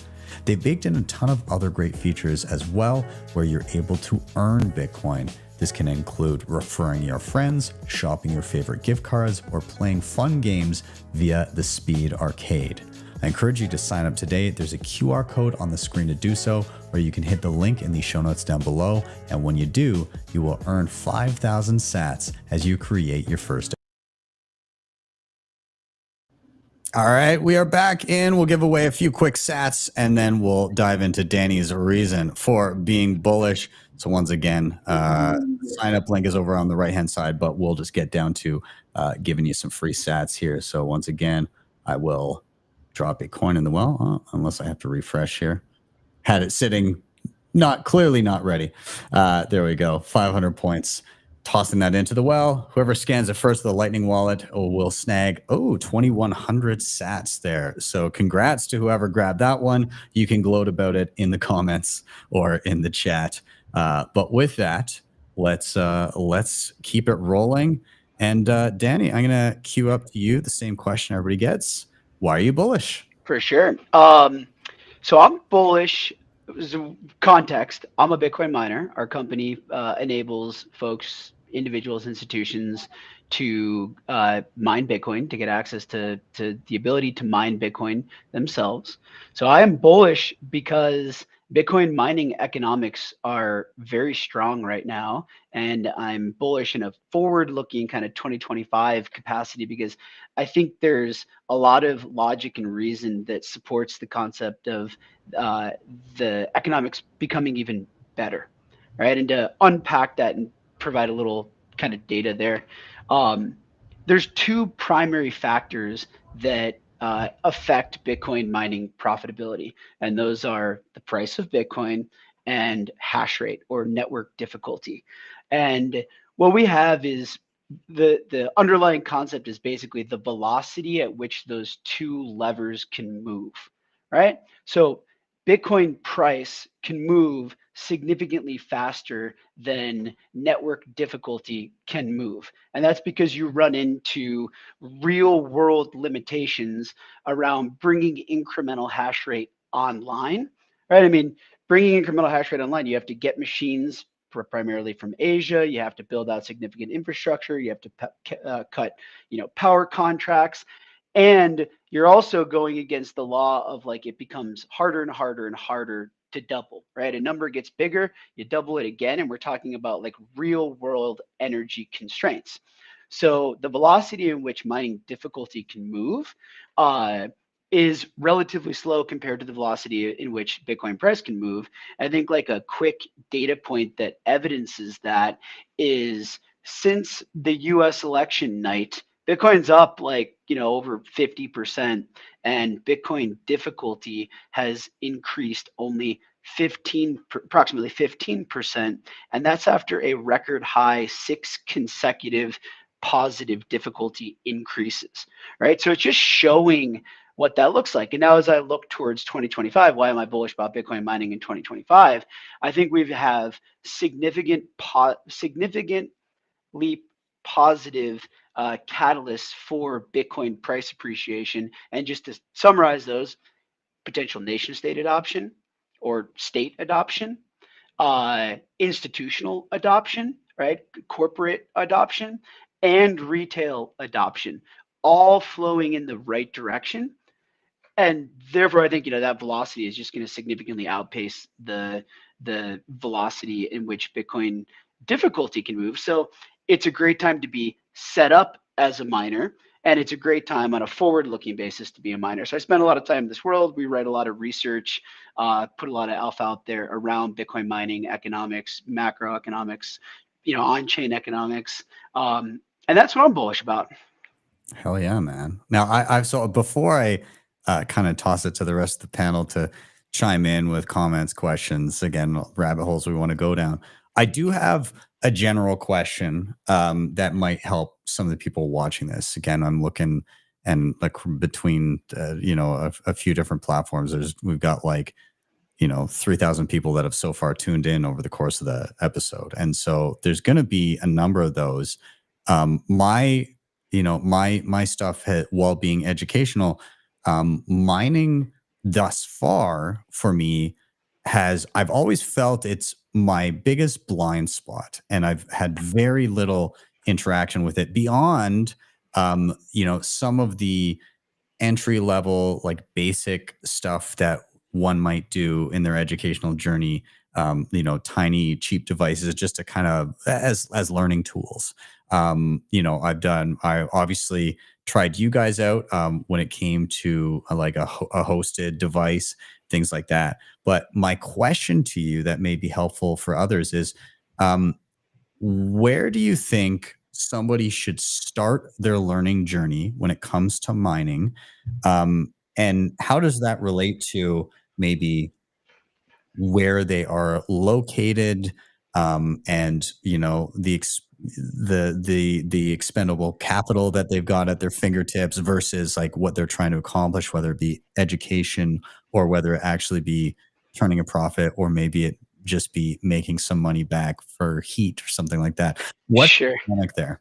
They've baked in a ton of other great features as well, where you're able to earn Bitcoin. This can include referring your friends, shopping your favorite gift cards, or playing fun games via the Speed Arcade. I encourage you to sign up today. There's a QR code on the screen to do so, or you can hit the link in the show notes down below. And when you do, you will earn 5,000 sats as you create your first. All right, we are back in. We'll give away a few quick sats, and then we'll dive into Danny's reason for being bullish. So once again, sign up link is over on the right-hand side, but we'll just get down to giving you some free sats here. So once again, I will drop a coin in the well, unless I have to refresh here. Had it sitting, clearly not ready. There we go, 500 points. Tossing that into the well. Whoever scans it first, the Lightning wallet, will snag 2,100 sats there. So congrats to whoever grabbed that one. You can gloat about it in the comments or in the chat. But with that, let's keep it rolling. And Danny, I'm gonna queue up to you the same question everybody gets. Why are you bullish? For sure. So I'm bullish. Context, I'm a Bitcoin miner. Our company enables folks, individuals, institutions to mine Bitcoin, to get access to the ability to mine Bitcoin themselves. So I am bullish because Bitcoin mining economics are very strong right now. And I'm bullish in a forward-looking kind of 2025 capacity because I think there's a lot of logic and reason that supports the concept of the economics becoming even better, right? And to unpack that and provide a little kind of data there, there's two primary factors that affect Bitcoin mining profitability, and those are the price of Bitcoin and hash rate or network difficulty. And what we have is the underlying concept is basically the velocity at which those two levers can move, right? So Bitcoin price can move significantly faster than network difficulty can move. And that's because you run into real world limitations around bringing incremental hash rate online, right? I mean, bringing incremental hash rate online, you have to get machines primarily from Asia. You have to build out significant infrastructure. You have to cut, power contracts. And you're also going against the law of like it becomes harder and harder and harder to double, right? A number gets bigger, you double it again, and we're talking about like real world energy constraints. So the velocity in which mining difficulty can move is relatively slow compared to the velocity in which Bitcoin price can move. I think like a quick data point that evidences that is since the US election night, Bitcoin's up like, over 50%, and Bitcoin difficulty has increased only approximately 15%. And that's after a record high 6 consecutive positive difficulty increases, right? So it's just showing what that looks like. And now as I look towards 2025, why am I bullish about Bitcoin mining in 2025? I think we have significantly positive catalysts for Bitcoin price appreciation. And just to summarize those, potential nation state adoption or state adoption, institutional adoption, right? Corporate adoption and retail adoption, all flowing in the right direction. And therefore, I think, that velocity is just going to significantly outpace the velocity in which Bitcoin difficulty can move. So it's a great time to be set up as a miner, and it's a great time on a forward-looking basis to be a miner. So I spend a lot of time in this world. We write a lot of research, put a lot of alpha out there around Bitcoin mining economics, macroeconomics, on-chain economics, and that's what I'm bullish about. Hell yeah, man. Now, so before I kind of toss it to the rest of the panel to chime in with comments, questions, again, rabbit holes we want to go down, I do have a general question that might help some of the people watching this. Again, I'm looking and like between a few different platforms, we've got like 3,000 people that have so far tuned in over the course of the episode, and so there's going to be a number of those. My stuff, while being educational, mining thus far for me I've always felt it's my biggest blind spot, and I've had very little interaction with it beyond some of the entry level, like basic stuff that one might do in their educational journey. Tiny cheap devices just to kind of as learning tools. I obviously tried you guys out when it came to like a hosted device, things like that. But my question to you that may be helpful for others is, where do you think somebody should start their learning journey when it comes to mining? And how does that relate to maybe where they are located, and the expendable capital that they've got at their fingertips versus like what they're trying to accomplish, whether it be education or whether it actually be turning a profit, or maybe it just be making some money back for heat or something like that. What's Sure. the dynamic there?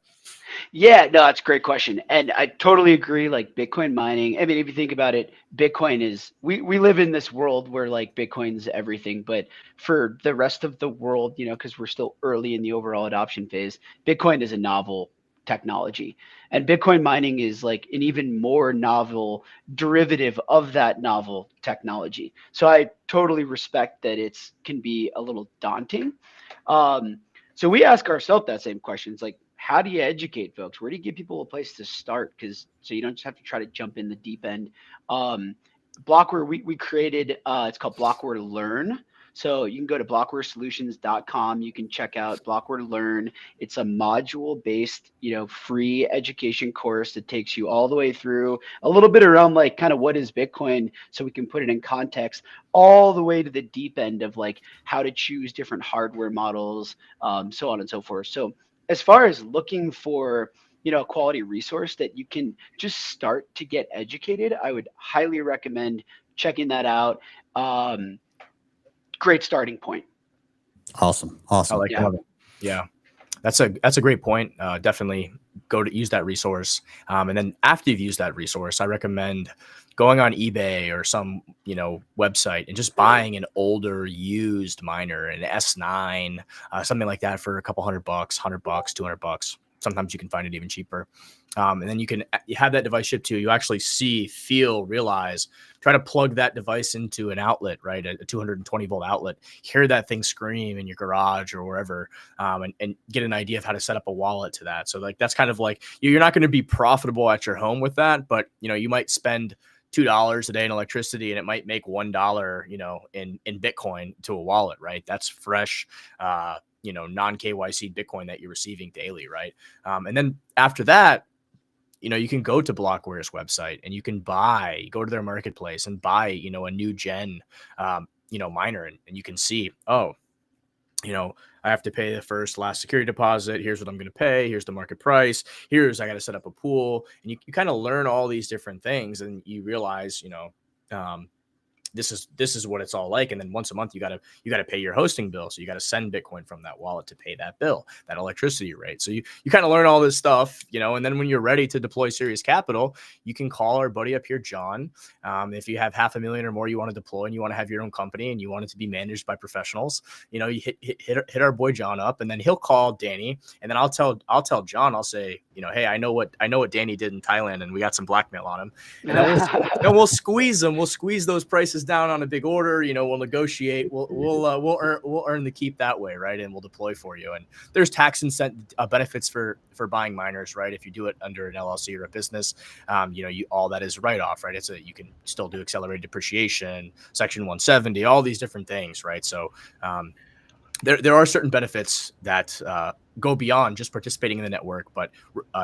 Yeah, no, that's a great question. And I totally agree. Like Bitcoin mining, I mean, if you think about it, Bitcoin is, we live in this world where like Bitcoin's everything. But for the rest of the world, because we're still early in the overall adoption phase, Bitcoin is a novel technology. And Bitcoin mining is like an even more novel derivative of that novel technology. So I totally respect that it's can be a little daunting. So we ask ourselves that same question. It's like, how do you educate folks? Where do you give people a place to start? So you don't just have to try to jump in the deep end. Blockware, we created, it's called Blockware Learn. So you can go to blockwaresolutions.com. You can check out Blockware Learn. It's a module-based, free education course that takes you all the way through a little bit around like kind of what is Bitcoin, so we can put it in context, all the way to the deep end of like how to choose different hardware models, so on and so forth. So as far as looking for a quality resource that you can just start to get educated, I would highly recommend checking that out. Great starting point. Awesome. I like Yeah. that. Yeah, that's a great point. Definitely go to use that resource, and then after you've used that resource, I recommend going on eBay or some website and just buying an older used miner, an S9, something like that, for a couple $100, $100, $200. Sometimes you can find it even cheaper. And then you have that device shipped to you. You actually see, feel, realize, try to plug that device into an outlet, right? A 220 volt outlet, hear that thing scream in your garage or wherever, and get an idea of how to set up a wallet to that. So like, that's kind of like, you're not going to be profitable at your home with that, but you might spend $2 a day in electricity and it might make $1, in Bitcoin to a wallet, right? That's fresh, non-KYC Bitcoin that you're receiving daily, right? And then after that, you can go to Blockware's website and you can go to their marketplace and buy, a new gen, miner, and you can see, I have to pay the last security deposit. Here's what I'm going to pay. Here's the market price. I got to set up a pool, and you kind of learn all these different things, and you realize, this is what it's all like. And then once a month, you got to pay your hosting bill. So you got to send Bitcoin from that wallet to pay that bill, that electricity rate. So you kind of learn all this stuff, and then when you're ready to deploy serious capital, you can call our buddy up here, John. If you have $500,000 or more you want to deploy and you want to have your own company and you want it to be managed by professionals, you hit our boy John up, and then he'll call Danny, and then I'll tell John, I'll say, hey, I know what Danny did in Thailand, and we got some blackmail on him, and then we'll squeeze them. We'll squeeze those prices down on a big order. We'll negotiate. We'll earn the keep that way, right? And we'll deploy for you. And there's tax benefits for buying miners, right? If you do it under an LLC or a business, all that is write off, right? You can still do accelerated depreciation, Section 170, all these different things, right? So there are certain benefits that go beyond just participating in the network, but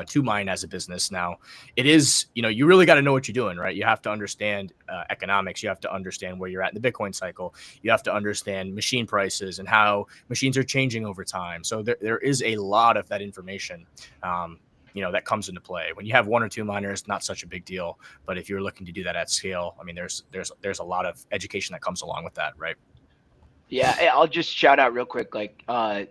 to mine as a business. Now, it is, you really got to know what you're doing, right? You have to understand economics. You have to understand where you're at in the Bitcoin cycle. You have to understand machine prices and how machines are changing over time. So there is a lot of that information that comes into play. When you have 1 or 2 miners, not such a big deal. But if you're looking to do that at scale, I mean, there's a lot of education that comes along with that, right? Yeah, I'll just shout out real quick.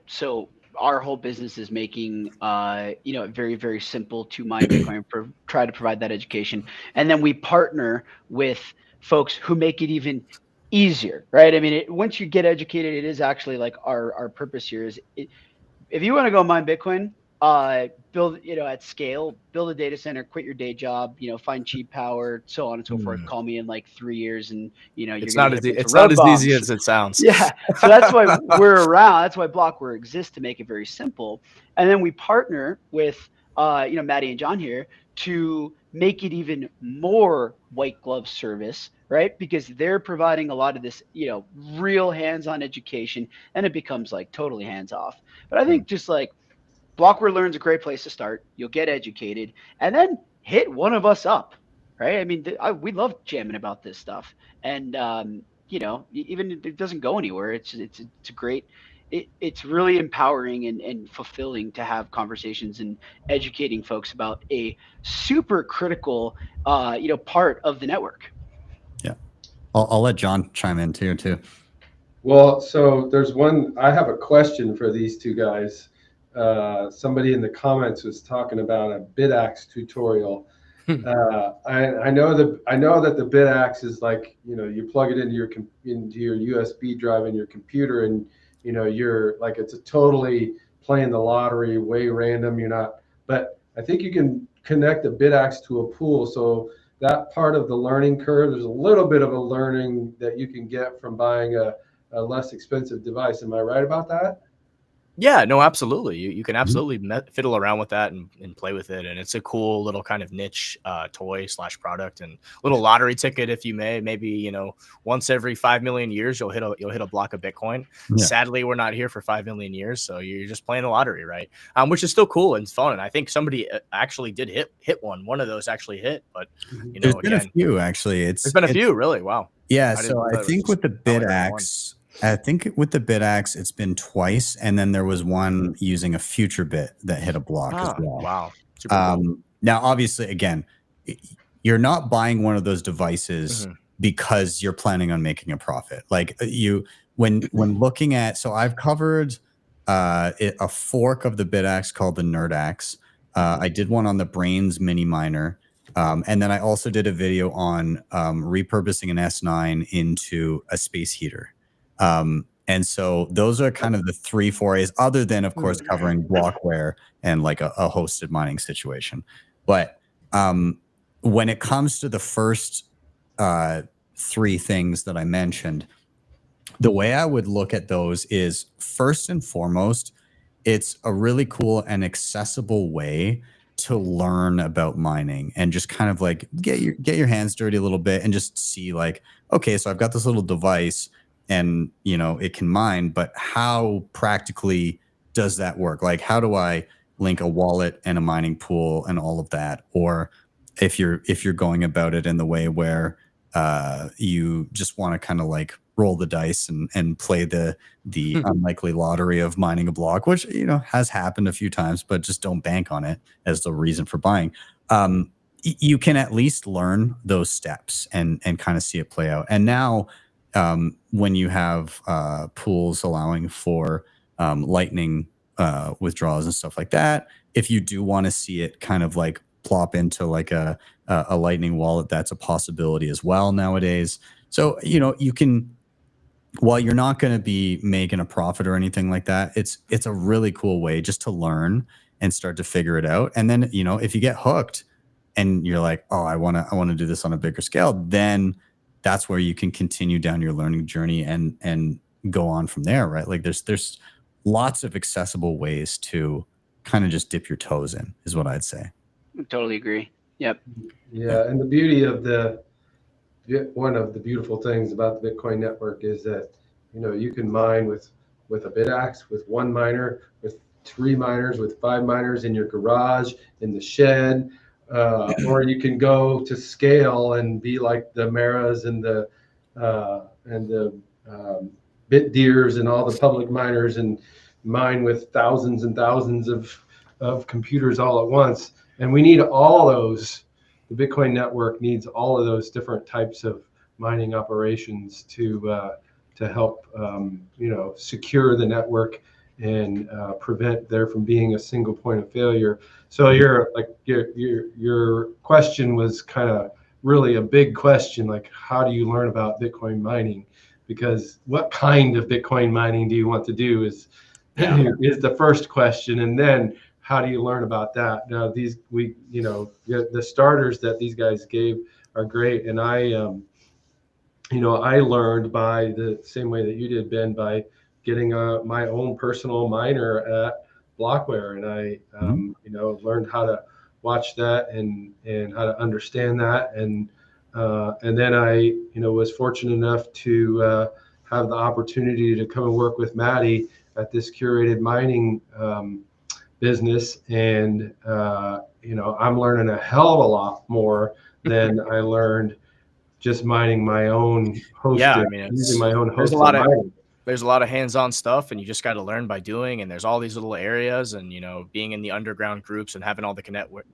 So our whole business is making, it very, very simple to mine Bitcoin, try to provide that education. And then we partner with folks who make it even easier, right? I mean, once you get educated, it is actually like our purpose here is if you want to go mine Bitcoin, build, at scale, build a data center, quit your day job, find cheap power, so on and so forth. Call me in like 3 years and, you're it's gonna not get as not as easy as it sounds. Yeah. So that's why we're around. That's why Blockware exists, to make it very simple. And then we partner with, Maddie and John here to make it even more white glove service, right? Because they're providing a lot of this, real hands-on education, and it becomes like totally hands-off. But I think just like Blockware Learn's a great place to start. You'll get educated, and then hit one of us up, right? I mean, we love jamming about this stuff, and even if it doesn't go anywhere, it's a great. It's really empowering and fulfilling to have conversations and educating folks about a super critical, part of the network. Yeah, I'll let John chime in too. Well, so I have a question for these two guys. Somebody in the comments was talking about a BitAxe tutorial. I know that the BitAxe is like, you plug it into your USB drive in your computer, and you're like, it's a totally playing the lottery, way random. You're not, but I think you can connect the BitAxe to a pool. So that part of the learning curve, there's a little bit of a learning that you can get from buying a less expensive device. Am I right about that? Yeah, no, absolutely. You can absolutely fiddle around with that and play with it. And it's a cool little kind of niche toy / product, and little lottery ticket, if you may. Maybe, once every 5 million years, you'll hit a block of Bitcoin. Yeah. Sadly, we're not here for 5 million years. So you're just playing the lottery, right? Which is still cool and fun. And I think somebody actually did hit one. One of those actually hit. But, there's been a few, actually. There's been a few, really. Wow. Yeah. So I think with the BitAxe, it's been twice, and then there was one using a future bit that hit a block as well. Wow. Super cool. Now, obviously, again, you're not buying one of those devices because you're planning on making a profit. Like when looking at, so I've covered a fork of the BitAxe called the NerdAxe. I did one on the Brains mini miner. And then I also did a video on repurposing an S9 into a space heater. And so those are kind of the 3 forays, other than, of course, covering Blockware and like a hosted mining situation. But when it comes to the first 3 things that I mentioned, the way I would look at those is, first and foremost, it's a really cool and accessible way to learn about mining and just kind of like get your hands dirty a little bit and just see like, okay, so I've got this little device and it can mine, but how practically does that work? Like, how do I link a wallet and a mining pool and all of that? Or if you're going about it in the way where you just want to kind of like roll the dice and play the unlikely lottery of mining a block, which has happened a few times, but just don't bank on it as the reason for buying. You can at least learn those steps and kind of see it play out. And now when you have pools allowing for lightning withdrawals and stuff like that, if you do want to see it kind of like plop into like a lightning wallet, that's a possibility as well nowadays. So you can, while you're not going to be making a profit or anything like that, it's a really cool way just to learn and start to figure it out. And then if you get hooked and you're like, oh, I want to do this on a bigger scale, then that's where you can continue down your learning journey and go on from there, right? Like there's lots of accessible ways to kind of just dip your toes in, is what I'd say. I totally agree. Yep. Yeah, and the beauty of one of the beautiful things about the Bitcoin network is that you can mine with a BitAxe, with 1 miner, with 3 miners, with 5 miners in your garage, in the shed, or you can go to scale and be like the Maras and the Bit Deers and all the public miners and mine with thousands and thousands of of computers all at once. And we need all those. The Bitcoin network needs all of those different types of mining operations to help secure the network and prevent there from being a single point of failure. So your question was kind of really a big question, like how do you learn about Bitcoin mining? Because what kind of Bitcoin mining do you want to do is the first question, and then how do you learn about that? Now the starters that these guys gave are great, and I learned by the same way that you did, Ben, by getting my own personal miner at Blockware, and I learned how to watch that and how to understand that, and then I was fortunate enough to have the opportunity to come and work with Maddie at this curated mining business, and I'm learning a hell of a lot more than I learned just mining my own hosted. Yeah, I mean, using my own hosted. There's a lot of hands-on stuff, and you just got to learn by doing. And there's all these little areas, and being in the underground groups and having all the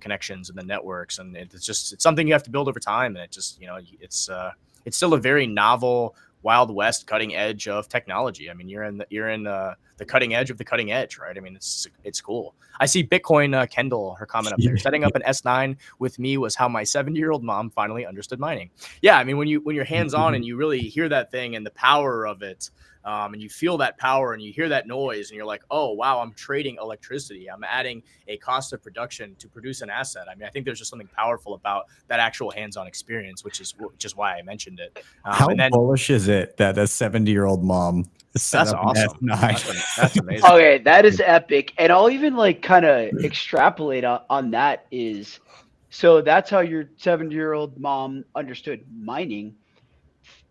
connections and the networks, and it's something you have to build over time. And it just it's still a very novel, Wild West cutting edge of technology. I mean, you're in the cutting edge of the cutting edge, right? I mean, it's cool. I see Bitcoin Kendall, her comment up there. Setting up an S9 with me was how my 70-year-old mom finally understood mining. Yeah, I mean, when you're hands on and you really hear that thing and the power of it, and you feel that power and you hear that noise and you're like, oh wow, I'm trading electricity. I'm adding a cost of production to produce an asset. I mean, I think there's just something powerful about that actual hands-on experience, which is why I mentioned it. How bullish is it that a 70-year-old mom set that's up awesome. That's amazing. Okay, that is epic. And I'll even kind of extrapolate on that is, so that's how your 70-year-old mom understood mining.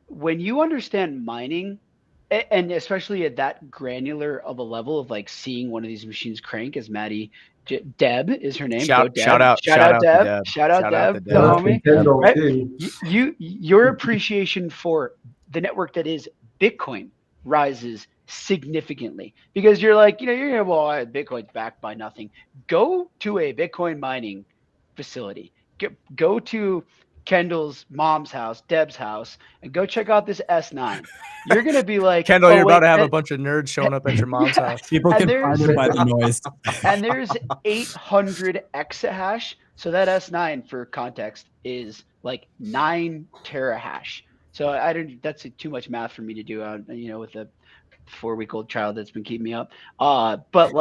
When you understand mining, and especially at that granular of a level of seeing one of these machines crank, as Maddie, Deb is her name. Shout out Deb. Shout out Deb, the homie. Right? Your appreciation for the network that is Bitcoin rises significantly, because you're Bitcoin's backed by nothing. Go to a Bitcoin mining facility. Go to Kendall's mom's house, Deb's house, and go check out this S9. You're gonna be like, Kendall, you're about to have a bunch of nerds showing up at your mom's house. People can find it by the noise. And there's 800 exahash. So that S9, for context, is 9 terahash. So that's too much math for me to do with a 4-week-old child that's been keeping me up. But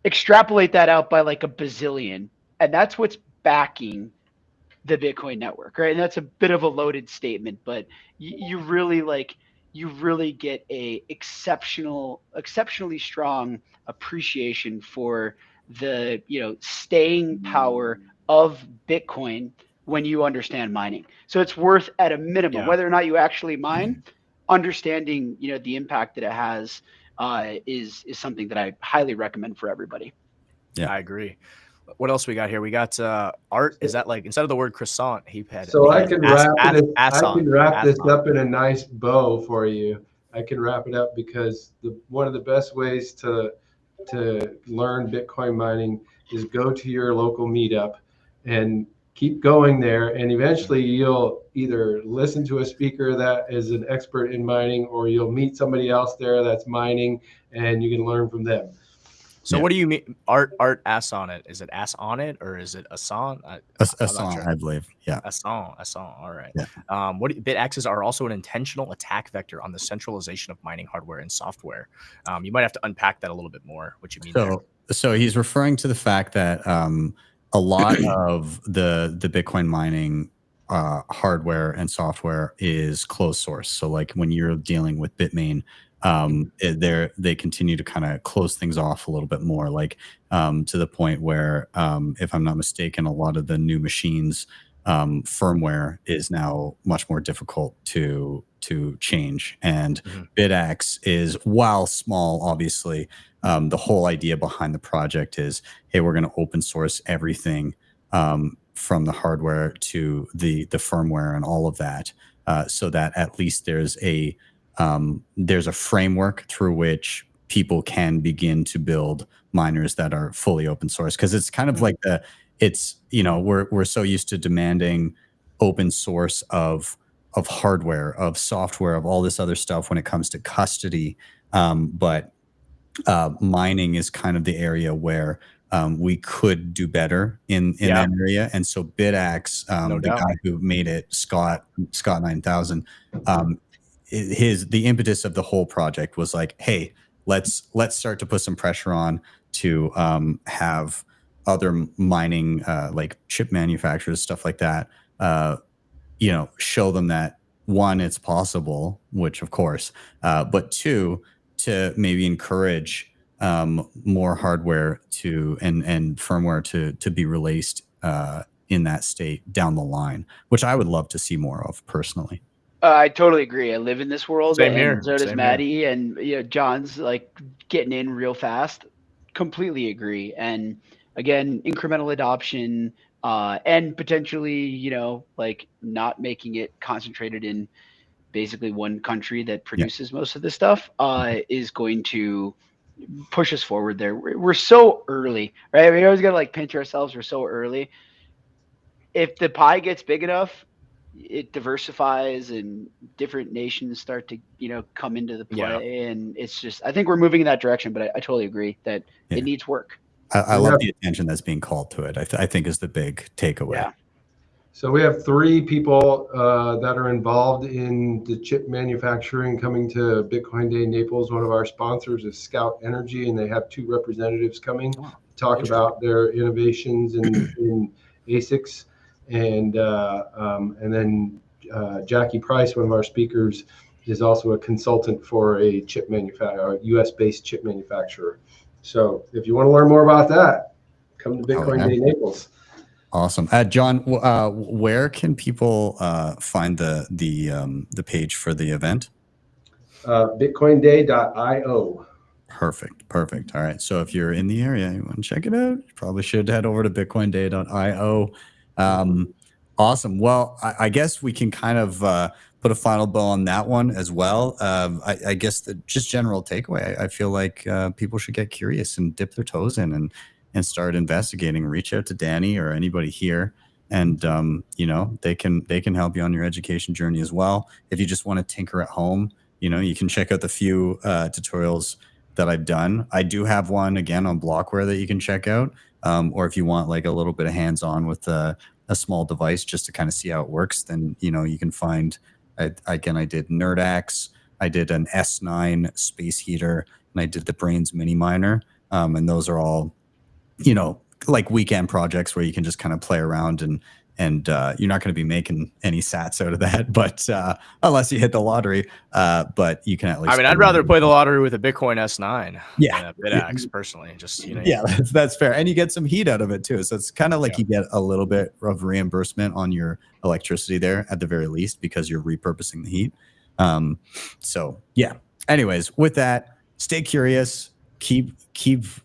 extrapolate that out by a bazillion, and that's what's backing the Bitcoin network, right? And that's a bit of a loaded statement, but you really get a exceptionally strong appreciation for the staying power of Bitcoin when you understand mining. So it's worth, at a minimum, whether or not you actually mine, understanding the impact that it has is something that I highly recommend for everybody. Yeah, I agree. What else we got here? We got Art. Is that instead of the word croissant, he had. So I can wrap this up in a nice bow for you. I can wrap it up because one of the best ways to learn Bitcoin mining is go to your local meetup and keep going there, and eventually you'll either listen to a speaker that is an expert in mining, or you'll meet somebody else there that's mining, and you can learn from them. So what do you mean? Art ass on it? Is it ass on it, or is it a song? A song, sure. I believe. Yeah. A song. All right. Yeah. BitAxes are also an intentional attack vector on the centralization of mining hardware and software. You might have to unpack that a little bit more. What you mean? So he's referring to the fact that a lot of the Bitcoin mining hardware and software is closed source. So when you're dealing with Bitmain, they continue to kind of close things off a little bit more, to the point where, if I'm not mistaken, a lot of the new machines firmware is now much more difficult to change. And BitAxe is, while small, obviously, the whole idea behind the project is, hey, we're going to open source everything from the hardware to the firmware and all of that, so that at least there's a framework through which people can begin to build miners that are fully open source. Because it's kind of like we're so used to demanding open source of hardware, of software, of all this other stuff when it comes to custody. But mining is kind of the area where we could do better in that area. And so BitAxe, the guy who made it, Scott 9000, the impetus of the whole project was like, hey, let's start to put some pressure on to have other mining like chip manufacturers, stuff like that, show them that, one, it's possible, which of course, but two, to maybe encourage more hardware and firmware to be released in that state down the line, which I would love to see more of personally. I totally agree. I live in this world, Same and here. so does Same Maddie, here. and John's like getting in real fast. Completely agree. And again, incremental adoption, and potentially, like not making it concentrated in basically one country that produces most of this stuff, is going to push us forward there. We're so early, right? We always got to like pinch ourselves. We're so early. If the pie gets big enough, it diversifies and different nations start to, come into the play. And it's just, I think we're moving in that direction, but I totally agree that it needs work. I love the attention that's being called to it. I think is the big takeaway. Yeah. So we have 3 people that are involved in the chip manufacturing coming to Bitcoin Day Naples. One of our sponsors is Scout Energy, and they have 2 representatives coming to talk about their innovations in ASICs. And then Jackie Price, one of our speakers, is also a consultant for a chip manufacturer, a US-based chip manufacturer. So if you want to learn more about that, come to Bitcoin Day Naples. Awesome, John. Where can people find the page for the event? Bitcoinday.io. Perfect. All right. So if you're in the area, you want to check it out, you probably should head over to bitcoinday.io. Awesome. Well, I guess we can kind of put a final bow on that one as well. I guess the just general takeaway, I feel like people should get curious and dip their toes in and start investigating. Reach out to Danny or anybody here, and they can help you on your education journey as well. If you just want to tinker at home, you can check out the few tutorials that I've done. I do have one again on Blockware that you can check out, or if you want like a little bit of hands-on with a small device just to kind of see how it works, then you can find. I did NerdAxe, I did an S9 space heater, and I did the Brains mini miner, and those are all like weekend projects where you can just kind of play around and you're not going to be making any sats out of that, but unless you hit the lottery, but you can at least. I mean, I'd rather play the lottery with a Bitcoin S9 than a BitAxe personally. Just that's fair, and you get some heat out of it too. So it's kind of like you get a little bit of reimbursement on your electricity there at the very least because you're repurposing the heat. So yeah. Anyways, with that, stay curious. Keep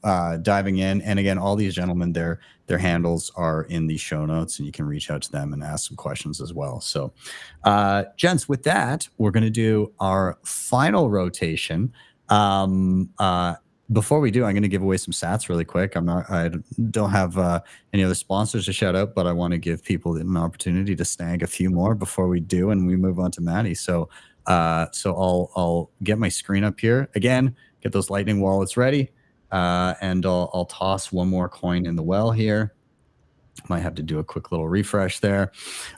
diving in, and again, all these gentlemen, their handles are in the show notes, and you can reach out to them and ask some questions as well. So, gents, with that, we're going to do our final rotation. Before we do, I'm going to give away some sats really quick. I don't have any other sponsors to shout out, but I want to give people an opportunity to snag a few more before we do, and we move on to Maddie. So I'll get my screen up here again. Get those lightning wallets ready, and I'll toss one more coin in the well here. Might have to do a quick little refresh there.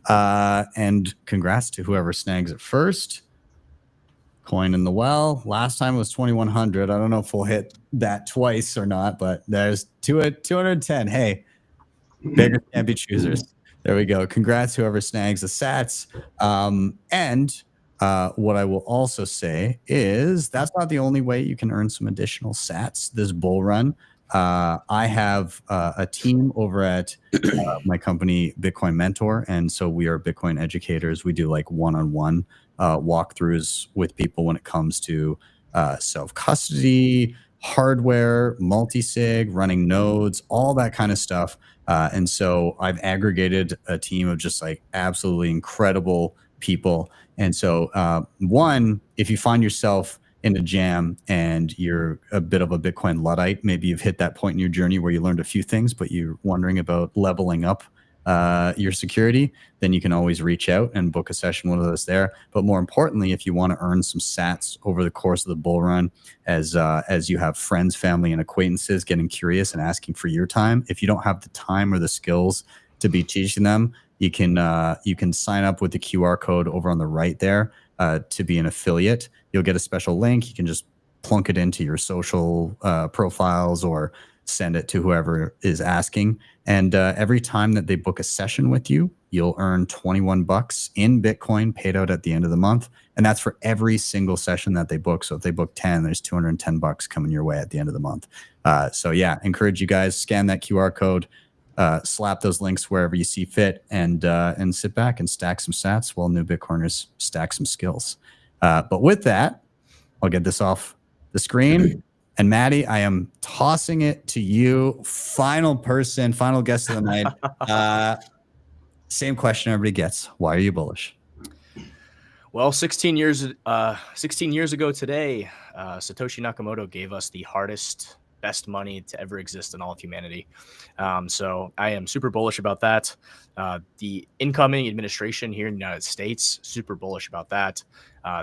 And congrats to whoever snags it first. Coin in the well. Last time it was 2,100. I don't know if we'll hit that twice or not, but there's 210. Hey, beggars can't be choosers. There we go. Congrats whoever snags the sats. And what I will also say is that's not the only way you can earn some additional sats this bull run. I have a team over at my company, Bitcoin Mentor, and so we are Bitcoin educators. We do like one-on-one walkthroughs with people when it comes to self-custody, hardware, multisig, running nodes, all that kind of stuff. And so I've aggregated a team of just like absolutely incredible people. And so one, if you find yourself in a jam and you're a bit of a Bitcoin Luddite, maybe you've hit that point in your journey where you learned a few things, but you're wondering about leveling up your security, then you can always reach out and book a session with us there. But more importantly, if you want to earn some sats over the course of the bull run, as you have friends, family, and acquaintances getting curious and asking for your time, if you don't have the time or the skills to be teaching them, you can sign up with the QR code over on the right there to be an affiliate. You'll get a special link. You can just plunk it into your social profiles or send it to whoever is asking. And every time that they book a session with you, you'll earn 21 bucks in Bitcoin paid out at the end of the month. And that's for every single session that they book. So if they book 10, there's 210 bucks coming your way at the end of the month. So yeah, encourage you guys, scan that QR code, slap those links wherever you see fit, and sit back and stack some sats while new Bitcoiners stack some skills. But with that, I'll get this off the screen. And Maddie, I am tossing it to you. Final guest of the night. Same question everybody gets. Why are you bullish? Well, 16 years ago today, Satoshi Nakamoto gave us the hardest, best money to ever exist in all of humanity. So I am super bullish about that. The incoming administration here in the United States, super bullish about that.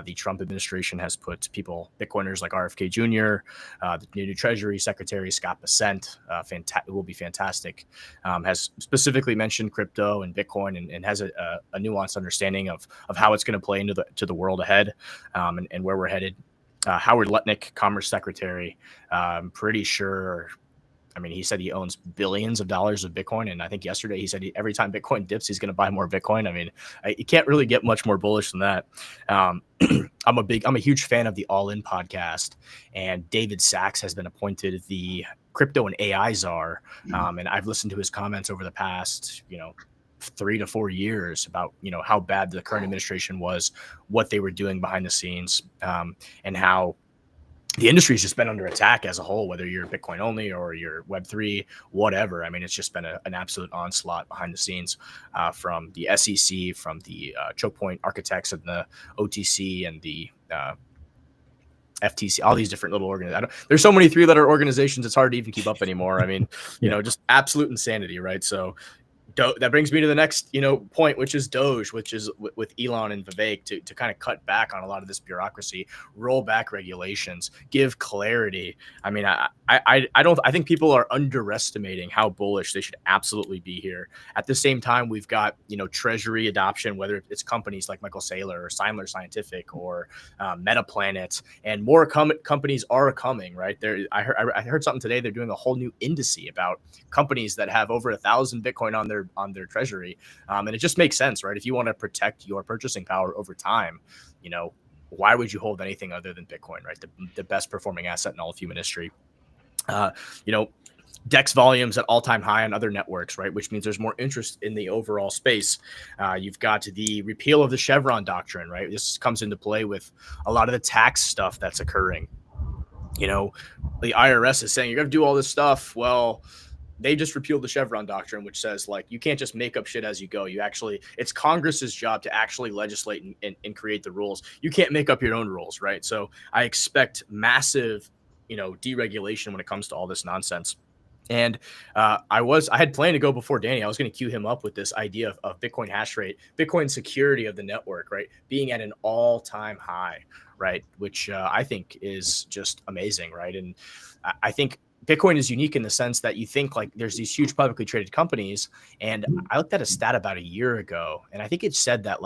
The Trump administration has put Bitcoiners like RFK Jr., the new Treasury Secretary Scott Bessent, will be fantastic, has specifically mentioned crypto and Bitcoin and has a nuanced understanding of how it's going to play into the world ahead, and where we're headed. Howard Lutnick, Commerce Secretary, I'm pretty sure. I mean, he said he owns billions of dollars of Bitcoin, and I think yesterday he said every time Bitcoin dips, he's going to buy more Bitcoin. I mean, you can't really get much more bullish than that. I'm a huge fan of the All In podcast, and David Sachs has been appointed the crypto and AI czar. And I've listened to his comments over the past, 3 to 4 years about, how bad the current administration was, what they were doing behind the scenes, and how the industry has just been under attack as a whole, whether you're Bitcoin only or you're Web3, whatever. I mean, it's just been an absolute onslaught behind the scenes, from the SEC, from the choke point architects and the OTC and the FTC, all these different little organizations. There's so many 3-letter organizations, it's hard to even keep up anymore. I mean, just absolute insanity, right? So that brings me to the next, point, which is Doge, which is with Elon and Vivek to kind of cut back on a lot of this bureaucracy, roll back regulations, give clarity. I mean, I think people are underestimating how bullish they should absolutely be here. At the same time, we've got, treasury adoption, whether it's companies like Michael Saylor or Simler Scientific or Metaplanet, and more companies are coming, right? I heard something today. They're doing a whole new indice about companies that have over 1,000 Bitcoin on their treasury. And it just makes sense, right? If you want to protect your purchasing power over time, why would you hold anything other than Bitcoin, right? The best performing asset in all of human history. DEX volumes at all-time high on other networks, right? Which means there's more interest in the overall space. You've got the repeal of the Chevron doctrine, right? This comes into play with a lot of the tax stuff that's occurring. The IRS is saying you're going to do all this stuff. Well, they just repealed the Chevron doctrine, which says you can't just make up shit as you go. It's Congress's job to actually legislate and create the rules. You can't make up your own rules, right? So I expect massive, deregulation when it comes to all this nonsense. And I had planned to go before Danny. I was going to cue him up with this idea of Bitcoin hash rate, Bitcoin security of the network, right, being at an all-time high, right, which I think is just amazing, right? And I think Bitcoin is unique in the sense that you think there's these huge publicly traded companies. And I looked at a stat about a year ago, and I think it said that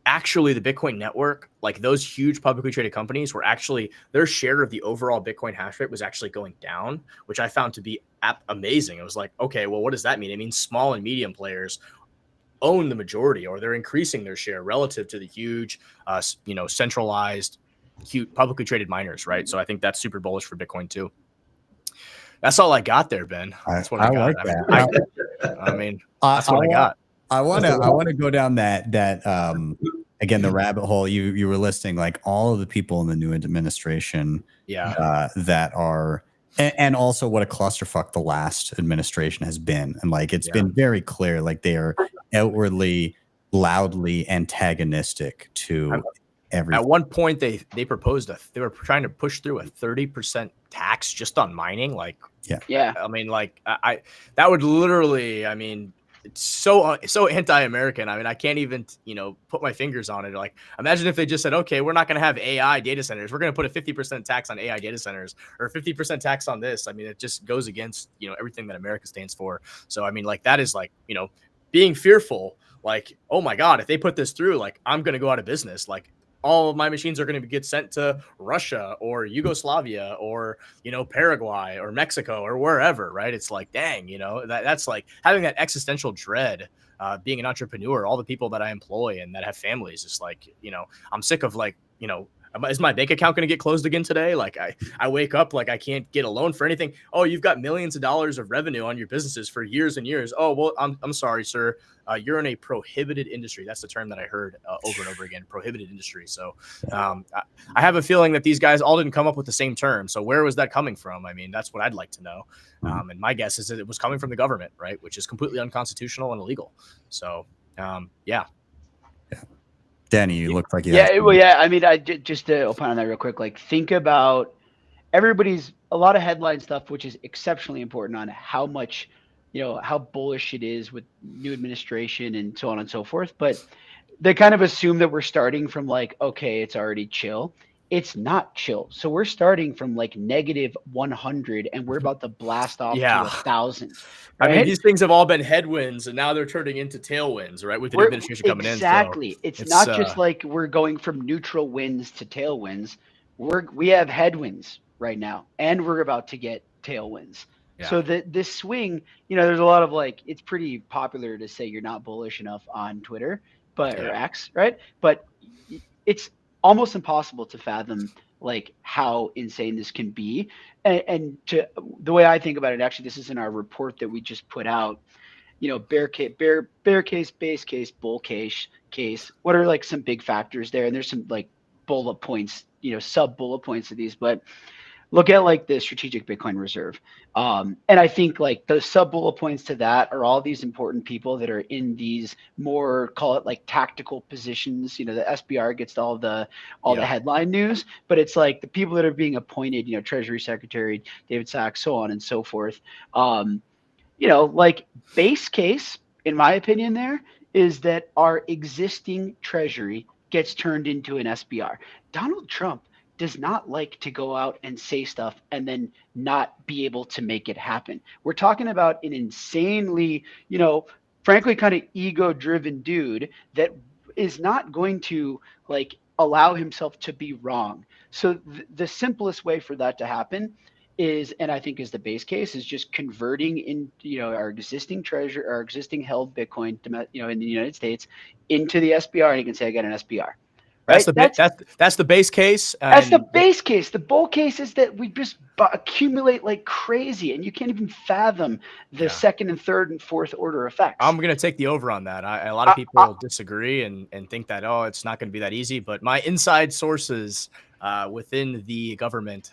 actually the Bitcoin network, those huge publicly traded companies were actually, their share of the overall Bitcoin hash rate was actually going down, which I found to be amazing. It was okay, well, what does that mean? It means small and medium players own the majority, or they're increasing their share relative to the huge, centralized, huge publicly traded miners, right? So I think that's super bullish for Bitcoin too. That's all I got there, Ben. That's what I got. Like that. That's what I got. I want to go down that again, the rabbit hole. You were listing all of the people in the new administration, that are, and also what a clusterfuck the last administration has been, and it's been very clear, they are outwardly, loudly antagonistic to everything. At one point, they proposed they were trying to push through a 30% tax just on mining. Like, Yeah. I mean, like I that would literally, I mean, it's so anti-American. I mean, I can't even put my fingers on it. Like, imagine if they just said, okay, we're not going to have AI data centers. We're going to put a 50% tax on AI data centers or 50% tax on this. I mean, it just goes against everything that America stands for. So I mean, like, that is like being fearful. Like, oh my God, if they put this through, like, I'm going to go out of business. Like, all of my machines are going to get sent to Russia or Yugoslavia or, Paraguay or Mexico or wherever, right? It's like, dang, that's like having that existential dread, being an entrepreneur, all the people that I employ and that have families. It's like, I'm sick of like, is my bank account going to get closed again today? Like I wake up, like I can't get a loan for anything. Oh, you've got millions of dollars of revenue on your businesses for years and years. Oh, well, I'm sorry, sir. You're in a prohibited industry. That's the term that I heard over and over again, prohibited industry. So I have a feeling that these guys all didn't come up with the same term. So where was that coming from? I mean, that's what I'd like to know. And my guess is that it was coming from the government, right? Which is completely unconstitutional and illegal. So yeah. Danny, you look like you. Yeah. I mean, just to opine on that real quick. Like, think about a lot of headline stuff, which is exceptionally important on how much, how bullish it is with new administration and so on and so forth. But they kind of assume that we're starting from like, okay, it's already chill. It's not chill. So we're starting from like -100 and we're about to blast off to 1,000. Right? I mean, these things have all been headwinds and now they're turning into tailwinds, right? With the administration coming in. Exactly. It's not just like we're going from neutral winds to tailwinds. We have headwinds right now and we're about to get tailwinds. Yeah. So this swing, there's a lot of like, it's pretty popular to say you're not bullish enough on Twitter, or X, right? But it's almost impossible to fathom like how insane this can be. And to the way I think about it, actually, this is in our report that we just put out, bear case, base case, bull case. What are like some big factors there? And there's some like bullet points, sub bullet points of these, but look at like the strategic Bitcoin reserve. And I think like the sub bullet points to that are all these important people that are in these more, call it like tactical positions. The SBR gets all the headline news, but it's like the people that are being appointed, Treasury Secretary David Sachs, so on and so forth. Like base case, in my opinion, there is that our existing Treasury gets turned into an SBR. Donald Trump does not like to go out and say stuff and then not be able to make it happen. We're talking about an insanely, frankly, kind of ego-driven dude that is not going to like allow himself to be wrong. So the simplest way for that to happen is, and I think is the base case, is just converting in, our existing treasure, our existing held Bitcoin, in the United States into the SBR, and you can say I got an SBR. Right? That's the base case. That's the base case. The bull case is that we just accumulate like crazy, and you can't even fathom the second and third and fourth order effects. I'm going to take the over on that. A lot of people disagree and think that, it's not going to be that easy. But my inside sources within the government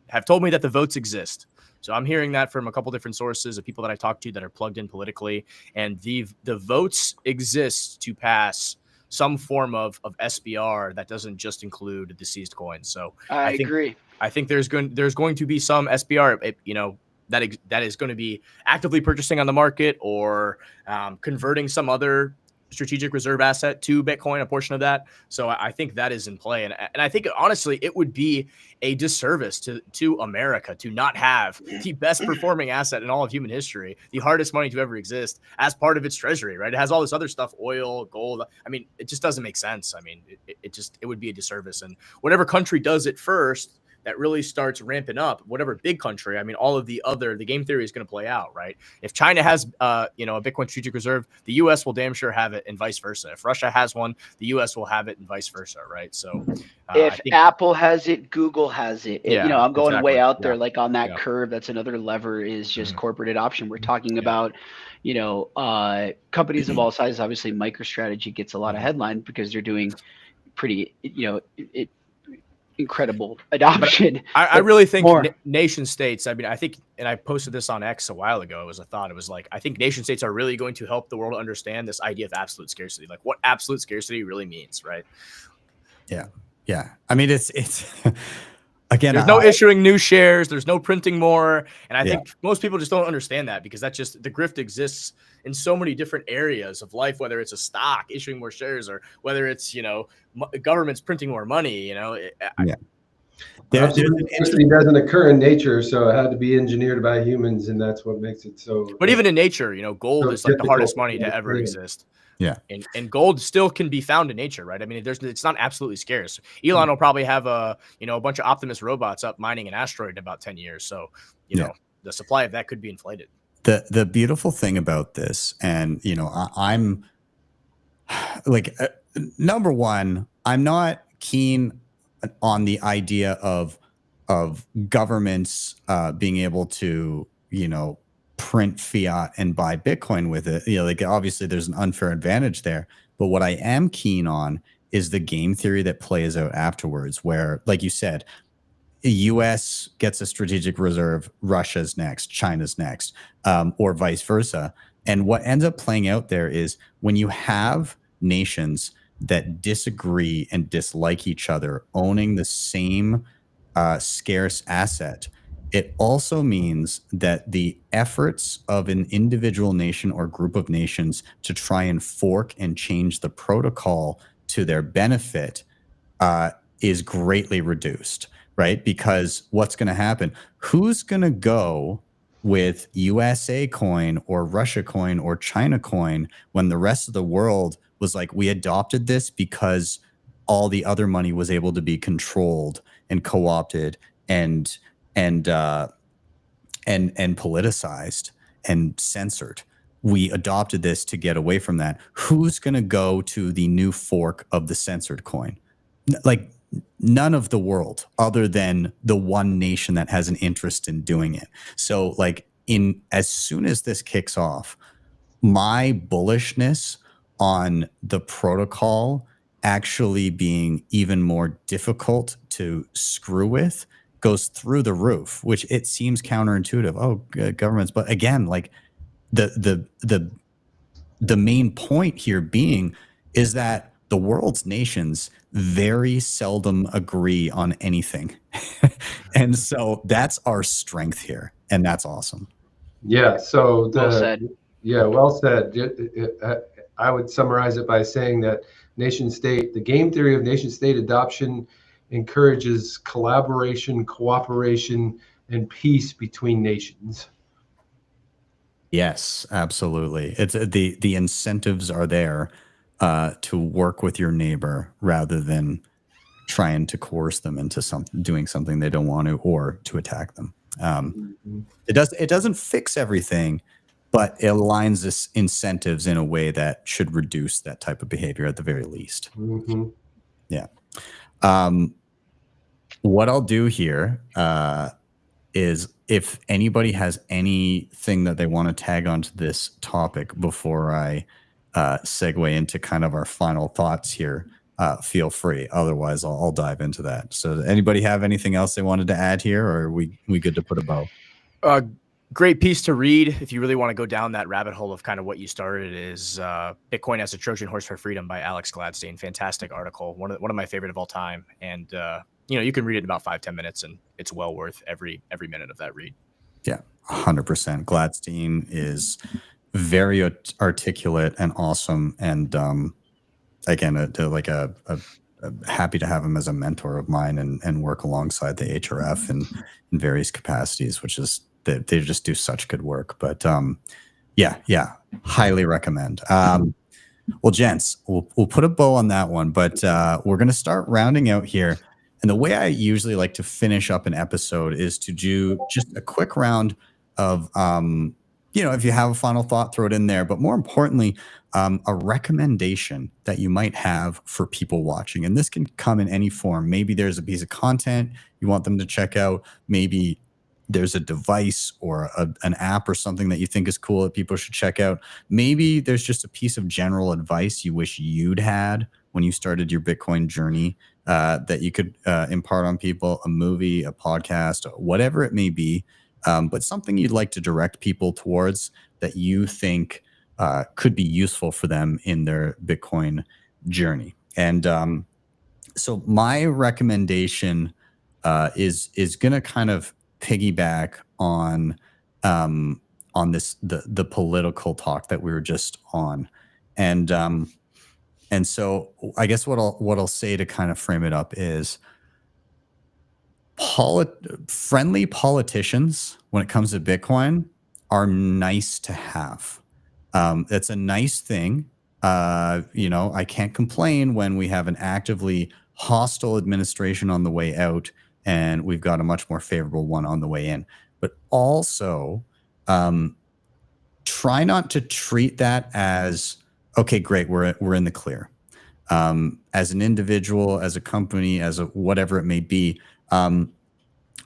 have told me that the votes exist. So I'm hearing that from a couple different sources of people that I talk to that are plugged in politically, and the votes exist to pass some form of SBR that doesn't just include the seized coins. So I agree. I think there's going to be some SBR, that is going to be actively purchasing on the market or converting some other strategic reserve asset to Bitcoin, a portion of that. So I think that is in play. And I think, honestly, it would be a disservice to America to not have the best performing asset in all of human history, the hardest money to ever exist, as part of its treasury, right? It has all this other stuff, oil, gold. I mean, it just doesn't make sense. I mean, it would be a disservice. And whatever country does it first, that really starts ramping up, whatever big country, I mean, all of the game theory is going to play out, right? If China has, a Bitcoin strategic reserve, the U.S. will damn sure have it, and vice versa. If Russia has one, the U.S. will have it, and vice versa, right? So if Apple has it, Google has it. I'm going way out there, like on that curve. That's another lever, is just corporate adoption. We're talking about, companies of all sizes. Obviously, MicroStrategy gets a lot of headline because they're doing pretty, incredible adoption. I really think nation states, I mean, I think, and I posted this on X a while ago, it was like, I think nation states are really going to help the world understand this idea of absolute scarcity, like what absolute scarcity really means, right? Yeah. I mean, it's again, There's no issuing new shares. There's no printing more. And I Yeah. think most people just don't understand that, because that's just, the grift exists in so many different areas of life, whether it's a stock issuing more shares, or whether it's, governments printing more money, Yeah. Diversity doesn't occur in nature, so it had to be engineered by humans, and that's what makes it so. But even in nature, gold so is like the hardest difficult money to ever create. exist. Yeah. And gold still can be found in nature, right? I mean, it's not absolutely scarce. Elon will probably have a bunch of Optimus robots up mining an asteroid in about 10 years. So, the supply of that could be inflated. The beautiful thing about this, and I'm like, number one, I'm not keen on the idea of governments being able to print fiat and buy Bitcoin with it. Like, obviously there's an unfair advantage there, but what I am keen on is the game theory that plays out afterwards, where, like you said, the US gets a strategic reserve, Russia's next, China's next, or vice versa. And what ends up playing out there is, when you have nations that disagree and dislike each other owning the same scarce asset, it also means that the efforts of an individual nation or group of nations to try and fork and change the protocol to their benefit is greatly reduced, right? Because what's going to happen? Who's going to go with USA coin or Russia coin or China coin when the rest of the world was like, we adopted this because all the other money was able to be controlled and co-opted and politicized and censored. We adopted this to get away from that. Who's going to go to the new fork of the censored coin? Like, none of the world, other than the one nation that has an interest in doing it. So, like, as soon as this kicks off, my bullishness on the protocol actually being even more difficult to screw with goes through the roof, which it seems counterintuitive. Oh, governments. But again, like, the main point here being is that the world's nations very seldom agree on anything. And so that's our strength here. And that's awesome. Yeah. So Well said. Yeah, well said. I would summarize it by saying that the game theory of nation state adoption encourages collaboration, cooperation, and peace between nations. Yes, absolutely. It's the incentives are there to work with your neighbor rather than trying to coerce them into doing something they don't want to, or to attack them. It doesn't fix everything, but it aligns this incentives in a way that should reduce that type of behavior at the very least. Mm-hmm. Yeah. What I'll do here is, if anybody has anything that they want to tag onto this topic before I segue into kind of our final thoughts here, feel free. Otherwise, I'll dive into that. So, does anybody have anything else they wanted to add here, or are we good to put a bow? Great piece to read if you really want to go down that rabbit hole of kind of what you started, is Bitcoin as a Trojan Horse for Freedom by Alex Gladstein. Fantastic article. One of my favorite of all time. And you can read it in about 5-10 minutes, and it's well worth every minute of that read. Yeah, 100%. Gladstein is very articulate and awesome. And again, happy to have him as a mentor of mine and work alongside the HRF in various capacities, which is they just do such good work. But yeah, highly recommend. Well, gents, we'll put a bow on that one, but we're going to start rounding out here. And the way I usually like to finish up an episode is to do just a quick round of, if you have a final thought, throw it in there. But more importantly, a recommendation that you might have for people watching. And this can come in any form. Maybe there's a piece of content you want them to check out. Maybe there's a device or an app or something that you think is cool that people should check out. Maybe there's just a piece of general advice you wish you'd had when you started your Bitcoin journey that you could impart on people, a movie, a podcast, whatever it may be, but something you'd like to direct people towards that you think could be useful for them in their Bitcoin journey. And So my recommendation is going to kind of piggyback on this the political talk that we were just on, and so I guess what I'll say to kind of frame it up is friendly politicians when it comes to Bitcoin are nice to have. It's a nice thing. I can't complain when we have an actively hostile administration on the way out and we've got a much more favorable one on the way in. But also, try not to treat that as, okay, great, we're in the clear. As an individual, as a company, as a whatever it may be,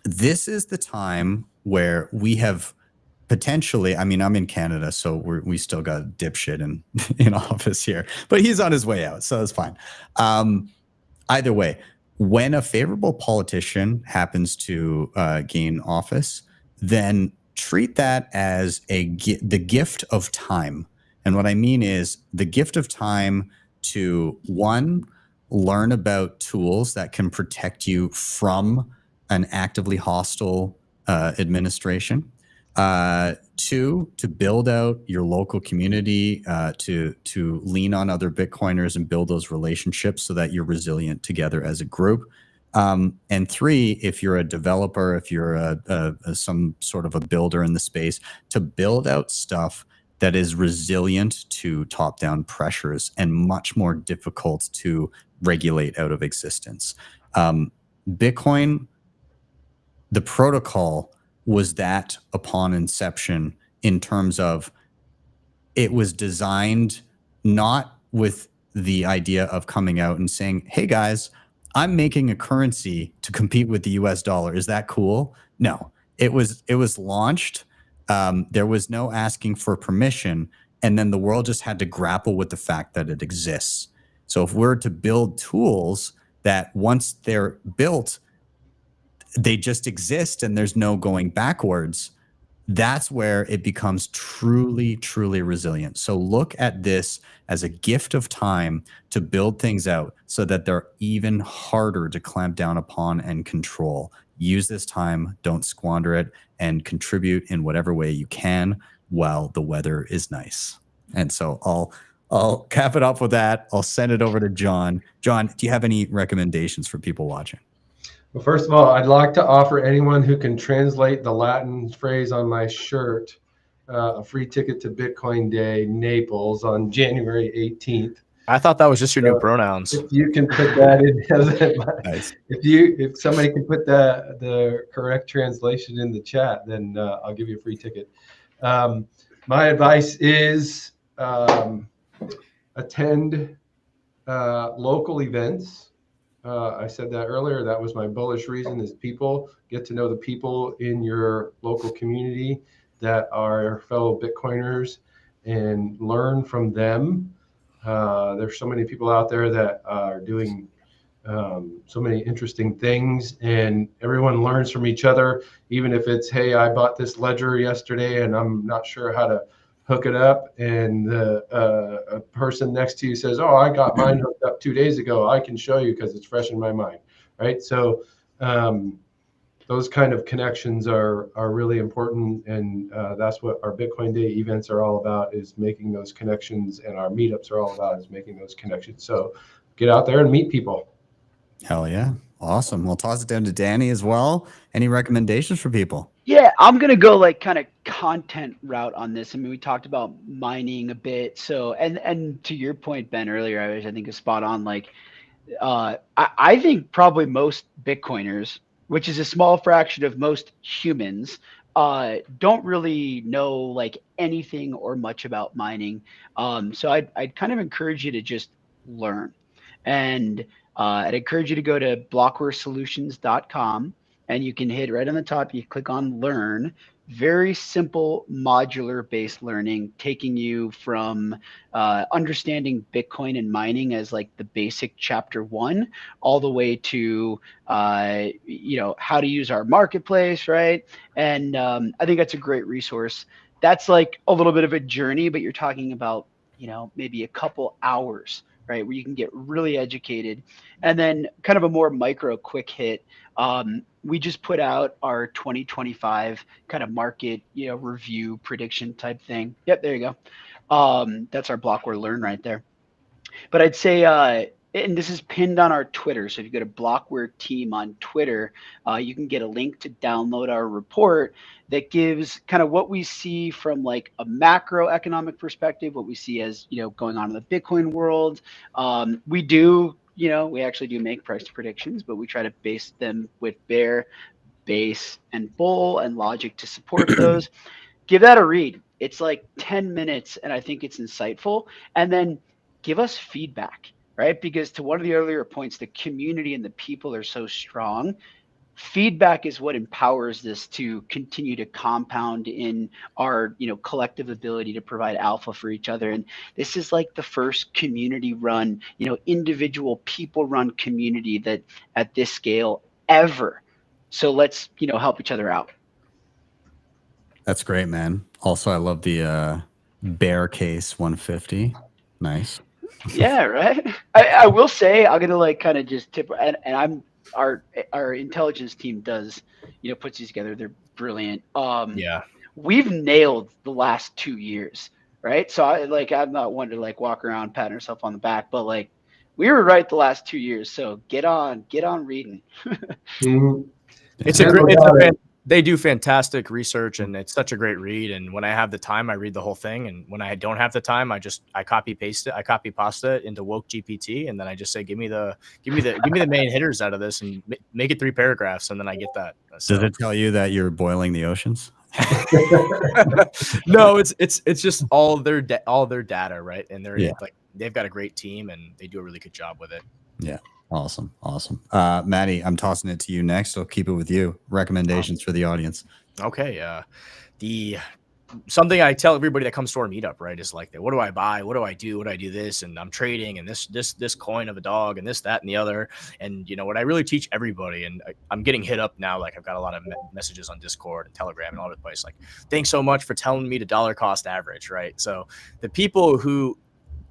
this is the time where we have potentially, I mean, I'm in Canada, so we still got a dipshit in office here, but he's on his way out, so it's fine. Either way, when a favorable politician happens to gain office, then treat that as the gift of time. And what I mean is the gift of time to, one, learn about tools that can protect you from an actively hostile administration. Two, to build out your local community, to lean on other Bitcoiners and build those relationships so that you're resilient together as a group. And three, if you're a developer, if you're some sort of a builder in the space, to build out stuff that is resilient to top-down pressures and much more difficult to regulate out of existence. Bitcoin, the protocol, was that upon inception in terms of it was designed not with the idea of coming out and saying, hey guys, I'm making a currency to compete with the US dollar. Is that cool? No, it was launched. There was no asking for permission. And then the world just had to grapple with the fact that it exists. So if we're to build tools that once they're built, they just exist and there's no going backwards, that's where it becomes truly, truly resilient. So look at this as a gift of time to build things out so that they're even harder to clamp down upon and control. Use this time, don't squander it, and contribute in whatever way you can while the weather is nice. And so I'll cap it off with that. I'll send it over to John. John, do you have any recommendations for people watching? Well, first of all, I'd like to offer anyone who can translate the Latin phrase on my shirt a free ticket to Bitcoin Day, Naples, on January 18th. I thought that was just your new pronouns. If you can put that in, Nice. if somebody can put the correct translation in the chat, then I'll give you a free ticket. My advice is attend local events. I said that earlier. That was my bullish reason, is people. Get to know the people in your local community that are fellow Bitcoiners and learn from them. There's so many people out there that are doing so many interesting things, and everyone learns from each other, even if it's, hey, I bought this ledger yesterday and I'm not sure how to hook it up, and a person next to you says, oh, I got mine hooked up 2 days ago. I can show you because it's fresh in my mind, right? So those kind of connections are really important, and that's what our Bitcoin Day events are all about, is making those connections, and our meetups are all about is making those connections. So get out there and meet people. Hell yeah. Awesome. We'll toss it down to Danny as well. Any recommendations for people? Yeah, I'm going to go like kind of content route on this. I mean, we talked about mining a bit. So, and to your point, Ben, earlier, I think is spot on. Like, I think probably most Bitcoiners, which is a small fraction of most humans, don't really know like anything or much about mining. So I'd kind of encourage you to just learn. And I'd encourage you to go to blockwaresolutions.com. And you can hit right on the top, you click on learn. Very simple modular based learning, taking you from understanding Bitcoin and mining as like the basic chapter 1, all the way to how to use our marketplace, right? And I think that's a great resource. That's like a little bit of a journey, but you're talking about maybe a couple hours right? Where you can get really educated. And then kind of a more micro quick hit. We just put out our 2025 kind of market, review prediction type thing. Yep, there you go. That's our Blockware Learn right there. But I'd say, and this is pinned on our Twitter. So if you go to Blockware Team on Twitter, you can get a link to download our report that gives kind of what we see from like a macroeconomic perspective, what we see as, going on in the Bitcoin world. We actually do make price predictions, but we try to base them with bear, base, and bull and logic to support those. Give that a read. It's like 10 minutes, and I think it's insightful. And then give us feedback, right? Because to one of the earlier points, the community and the people are so strong. Feedback is what empowers this to continue to compound in our, collective ability to provide alpha for each other. And this is like the first community run, individual people run community that at this scale ever. So let's, help each other out. That's great, man. Also, I love the bear case 150. Nice. Yeah, right. I will say I'm gonna like kind of just tip, and I'm our intelligence team does, puts these together. They're brilliant. Yeah. We've nailed the last 2 years, right? So I'm not one to like walk around patting ourselves on the back, but like we were right the last 2 years. So get on reading. They do fantastic research, and it's such a great read. And when I have the time, I read the whole thing. And when I don't have the time, I copy pasta it into woke GPT, and then I just say, give me the main hitters out of this, and make it 3 paragraphs, and then I get that. So. Does it tell you that you're boiling the oceans? No, it's just all their data, right? And they've got a great team, and they do a really good job with it. Yeah. Awesome. Maddie, I'm tossing it to you next. I'll keep it with you. Recommendations for the audience. Okay. Something I tell everybody that comes to our meetup, right, is like, what do I buy? What do I do? What do I do this? And I'm trading, and this coin of a dog, and this, that, and the other. And what I really teach everybody, and I'm getting hit up now. Like, I've got a lot of messages on Discord and Telegram and all over the place. Like, thanks so much for telling me to dollar cost average, right? So the people who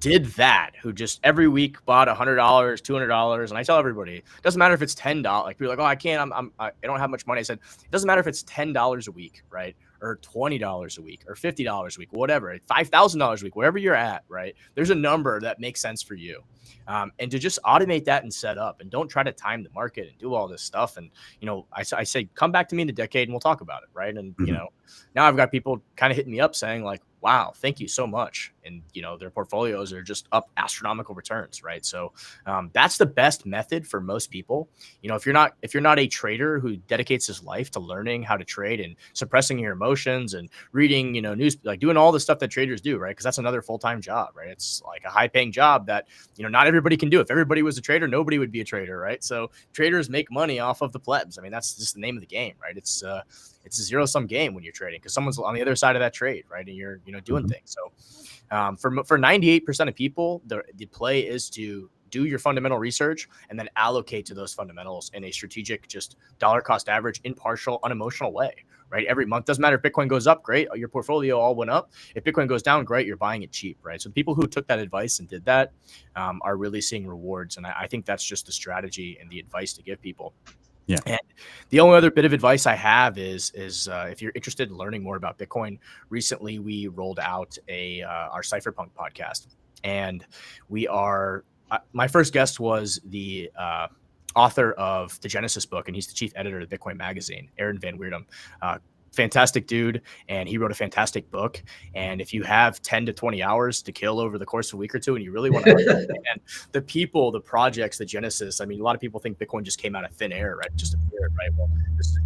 did that, who just every week bought $100, $200, and I tell everybody, it doesn't matter if it's $10. Like, people are like, oh, I can't, I don't have much money. I said, it doesn't matter if it's $10 a week, right, or $20 a week, or $50 a week, whatever, $5,000 a week, wherever you're at, right? There's a number that makes sense for you, and to just automate that and set up, and don't try to time the market and do all this stuff. And I say, come back to me in a decade and we'll talk about it, right? And now I've got people kind of hitting me up saying like, wow, thank you so much. And, their portfolios are just up astronomical returns, right? So that's the best method for most people. If you're not a trader who dedicates his life to learning how to trade and suppressing your emotions and reading, news, like doing all the stuff that traders do, right? Because that's another full-time job, right? It's like a high-paying job that, not everybody can do. If everybody was a trader, nobody would be a trader, right? So traders make money off of the plebs. I mean, that's just the name of the game, right? It's a zero-sum game when you're trading, because someone's on the other side of that trade, right? And you're doing things. So for 98% of people, the play is to do your fundamental research and then allocate to those fundamentals in a strategic, just dollar cost average, impartial, unemotional way, right? Every month, doesn't matter if Bitcoin goes up, great, your portfolio all went up. If Bitcoin goes down, great, you're buying it cheap, right? So people who took that advice and did that are really seeing rewards. And I think that's just the strategy and the advice to give people. Yeah. And the only other bit of advice I have is if you're interested in learning more about Bitcoin, recently we rolled out our Cypherpunk podcast, and we are my first guest was the author of the Genesis book, and he's the chief editor of Bitcoin Magazine, Aaron Van Weerdum. Fantastic dude, and he wrote a fantastic book. And if you have 10 to 20 hours to kill over the course of a week or two, and you really want to understand the people, the projects, the Genesis, I mean, a lot of people think Bitcoin just came out of thin air, right? Just appeared, right? Well,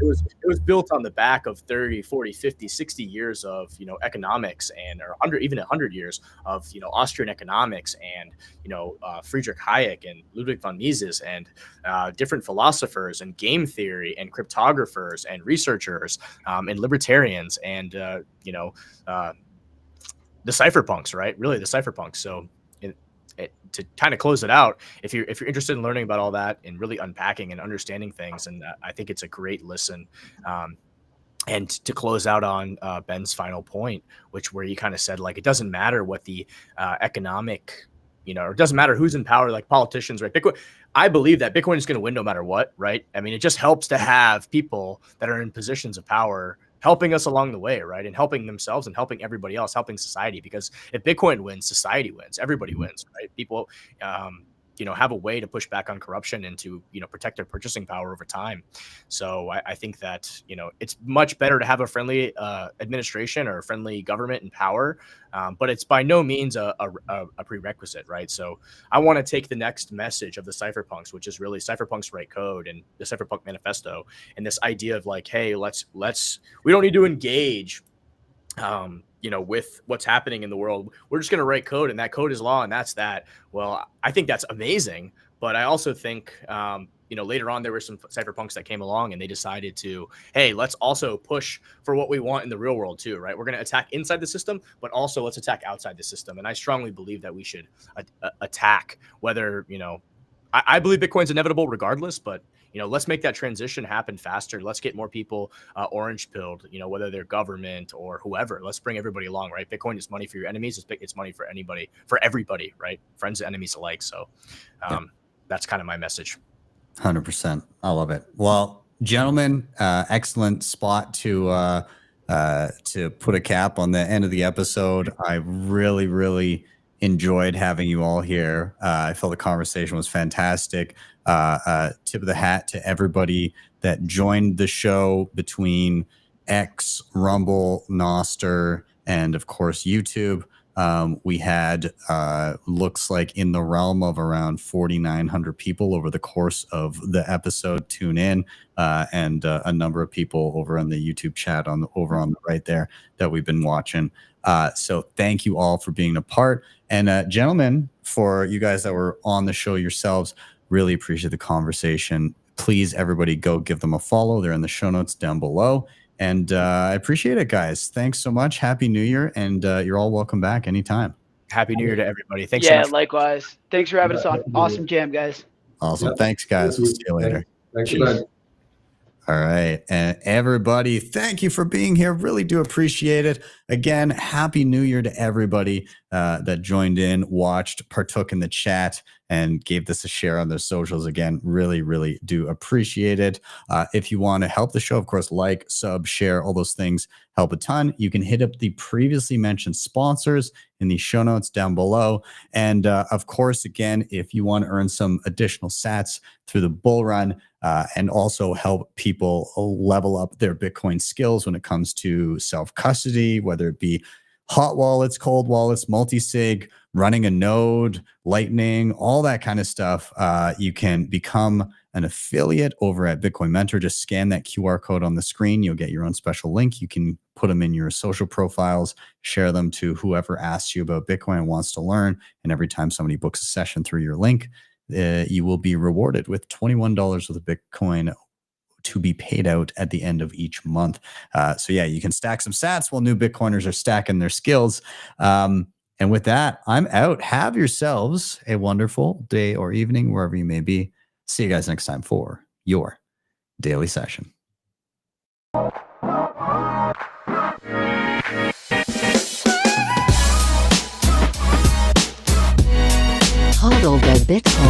it was built on the back of 30, 40, 50, 60 years of, economics, and or 100 years of, Austrian economics, and, Friedrich Hayek and Ludwig von Mises, and different philosophers, and game theory, and cryptographers, and researchers, and libertarians, and the cypherpunks, right? Really, the cypherpunks. So to kind of close it out, if you're interested in learning about all that and really unpacking and understanding things, and I think it's a great listen. And to close out on Ben's final point, where he kind of said, like, it doesn't matter what the economic it doesn't matter who's in power, like politicians, right? Bitcoin. I believe that Bitcoin is going to win no matter what, right? I mean, it just helps to have people that are in positions of power helping us along the way, right? And helping themselves and helping everybody else, helping society. Because if Bitcoin wins, society wins, everybody wins, right? People, have a way to push back on corruption and to, protect their purchasing power over time. So I think that, it's much better to have a friendly administration or a friendly government in power, but it's by no means a prerequisite, right? So I want to take the next message of the cypherpunks, which is really cypherpunks write code and the cypherpunk manifesto, and this idea of like, hey, we don't need to engage with what's happening in the world. We're just going to write code, and that code is law, and that's that. Well, I think that's amazing. But I also think, later on, there were some cypherpunks that came along and they decided to, hey, let's also push for what we want in the real world too, right? We're going to attack inside the system, but also let's attack outside the system. And I strongly believe that we should attack whether, I believe Bitcoin's inevitable regardless, but let's make that transition happen faster. Let's get more people orange pilled, whether they're government or whoever. Let's bring everybody along, right? Bitcoin is money for your enemies. It's money for everybody, right? Friends and enemies alike. So that's kind of my message. 100%. I love it. Well, gentlemen, excellent spot to put a cap on the end of the episode. I really, really enjoyed having you all here. I felt the conversation was fantastic. Tip of the hat to everybody that joined the show between X, Rumble, Nostr, and of course YouTube. We had looks like in the realm of around 4,900 people over the course of the episode tune in, and a number of people over on the YouTube chat over on the right there that we've been watching. So thank you all for being a part. And gentlemen, for you guys that were on the show yourselves, really appreciate the conversation. Please, everybody, go give them a follow. They're in the show notes down below. And I appreciate it, guys. Thanks so much. Happy New Year. And you're all welcome back anytime. Happy New Year to everybody. Thanks so much. Likewise. Thanks for having us on. Awesome jam, guys. Awesome. Thanks, guys. We'll see you later. Thanks. All right. And everybody, thank you for being here. Really do appreciate it. Again, Happy New Year to everybody that joined in, watched, partook in the chat, and gave this a share on their socials. Again, really, really do appreciate it. If you want to help the show, of course, like, sub, share, all those things help a ton. You can hit up the previously mentioned sponsors in the show notes down below. And of course, again, if you want to earn some additional sats through the bull run, and also help people level up their Bitcoin skills when it comes to self-custody, whether it be hot wallets, cold wallets, multisig, running a node, lightning, all that kind of stuff. You can become an affiliate over at Bitcoin Mentor. Just scan that QR code on the screen. You'll get your own special link. You can put them in your social profiles, share them to whoever asks you about Bitcoin and wants to learn. And every time somebody books a session through your link, you will be rewarded with $21 worth of Bitcoin to be paid out at the end of each month. So yeah, you can stack some sats while new Bitcoiners are stacking their skills. And with that, I'm out. Have yourselves a wonderful day or evening, wherever you may be. See you guys next time for your daily session. HODL the Bitcoin.